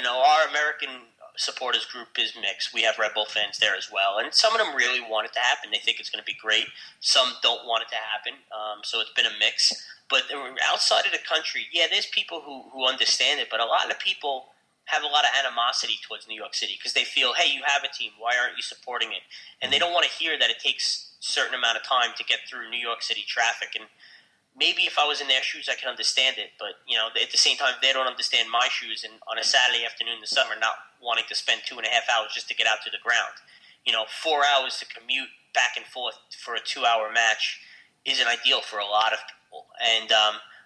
Speaker 3: our American supporters group is mixed. We have Red Bull fans there as well, and some of them really want it to happen. They think it's going to be great. Some don't want it to happen. So it's been a mix. But outside of the country, there's people who understand it, but a lot of people have a lot of animosity towards New York City because they feel, hey, you have a team, why aren't you supporting it? And they don't want to hear that it takes a certain amount of time to get through New York City traffic. And maybe if I was in their shoes, I can understand it. But, at the same time, they don't understand my shoes. And on a Saturday afternoin in the summer, not wanting to spend 2.5 hours just to get out to the ground. 4 hours to commute back and forth for a 2-hour match isn't ideal for a lot of people. And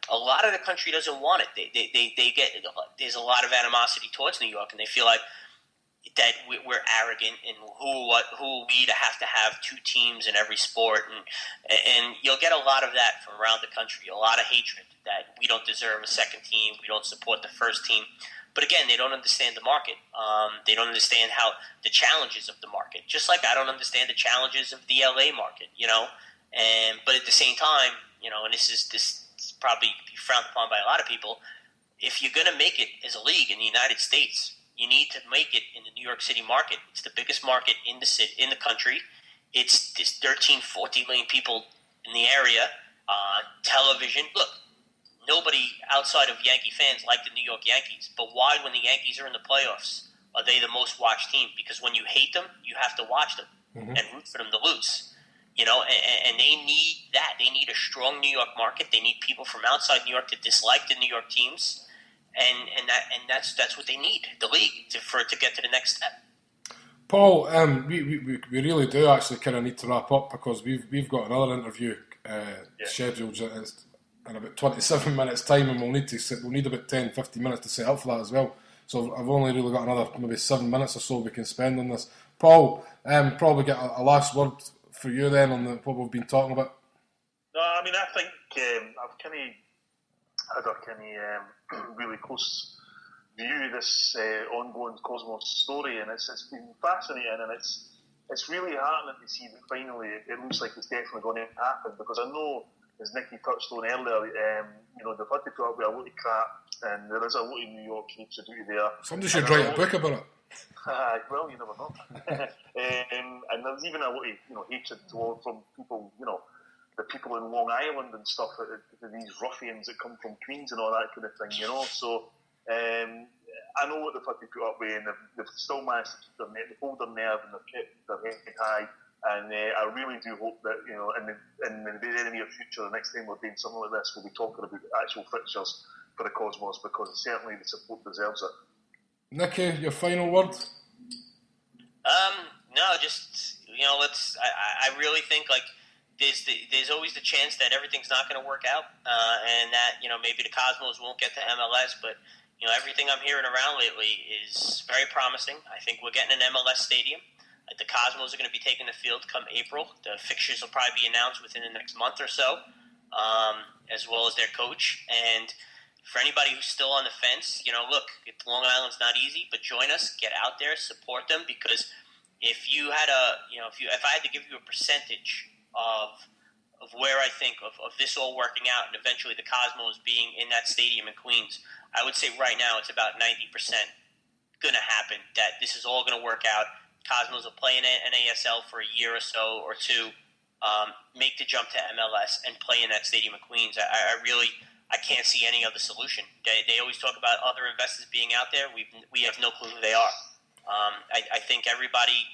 Speaker 3: a lot of the country doesn't want it. They get, there's a lot of animosity towards New York, and they feel like that we're arrogant and who are we to have two teams in every sport, and you'll get a lot of that from around the country, a lot of hatred that we don't deserve a second team, we don't support the first team. But again, they don't understand the market. They don't understand how the challenges of the market. Just like I don't understand the challenges of the LA market, but at the same time, and this is probably frowned upon by a lot of people. If you're going to make it as a league in the United States, you need to make it in the New York City market. It's the biggest market in the city, in the country. It's 13, 14 million people in the area. Television. Look, nobody outside of Yankee fans like the New York Yankees. But why, when the Yankees are in the playoffs, are they the most watched team? Because when you hate them, you have to watch them and root for them to lose. And they need that. They need a strong New York market. They need people from outside New York to dislike the New York teams, and that's what they need, the league, for it to get to the next step.
Speaker 1: Paul, we really do actually kind of need to wrap up because we've got another interview scheduled in about 27 minutes time, and we'll need about 10-15 minutes to set up for that as well. So I've only really got another maybe 7 minutes or so we can spend on this. Paul, probably get a last word for you then on what we've been talking about.
Speaker 2: No, I mean, I think I've kind of had a really close view of this ongoing Cosmos story, and it's been fascinating, and it's really heartening to see that finally it looks like it's definitely going to happen, because I know, as Nicky touched on earlier, they've had to put up with a lot of crap, and there is a lot of New York hate to do there.
Speaker 1: Somebody should write a book about it.
Speaker 2: Well, you never know. And there's even a lot of hatred from people, the people in Long Island and stuff, these ruffians that come from Queens and all that kind of thing, So I know what they've had to put up with, and they've still managed to keep they hold their nerve, and they've kept their head high. And I really do hope that in the very near future, the next time we're doing something like this, we'll be talking about actual fixtures for the Cosmos, because certainly the support deserves it.
Speaker 1: Nicky, your final word?
Speaker 3: No, just I really think there's always the chance that everything's not going to work out, and that maybe the Cosmos won't get to MLS. But everything I'm hearing around lately is very promising. I think we're getting an MLS stadium. The Cosmos are going to be taking the field come April. The fixtures will probably be announced within the next month or so, as well as their coach. And for anybody who's still on the fence, look, Long Island's not easy, but join us, get out there, support them, because if you had if I had to give you a percentage of where I think of this all working out and eventually the Cosmos being in that stadium in Queens, I would say right now it's about 90% going to happen, that this is all going to work out. Cosmos will play in NASL for a year or so or two, make the jump to MLS and play in that stadium in Queens. I can't see any other solution. They always talk about other investors being out there. We have no clue who they are. I think everybody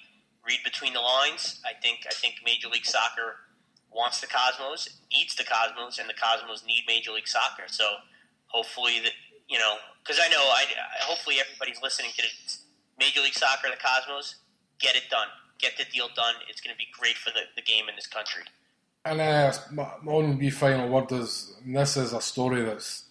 Speaker 3: read between the lines. I think Major League Soccer wants the Cosmos, needs the Cosmos, and the Cosmos need Major League Soccer. So hopefully because I know hopefully everybody's listening to Major League Soccer, the Cosmos, get it done. Get the deal done. It's going to be great for the game in this country. And
Speaker 1: my own wee final word is, this is a story that's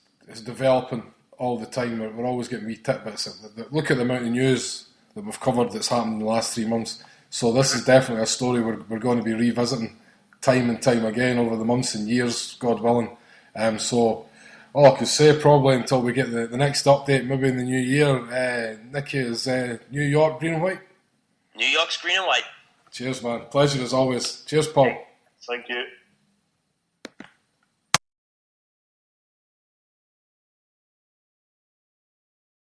Speaker 1: developing all the time. We're always getting wee tidbits. Look at the amount of news that we've covered that's happened in the last 3 months. So this is definitely a story we're going to be revisiting time and time again over the months and years, God willing. So all I could say, probably until we get the next update, maybe in the new year, Nicky, is New York green and white?
Speaker 3: New York's green and white.
Speaker 1: Cheers, man. Pleasure as always. Cheers, Paul.
Speaker 2: Thank you.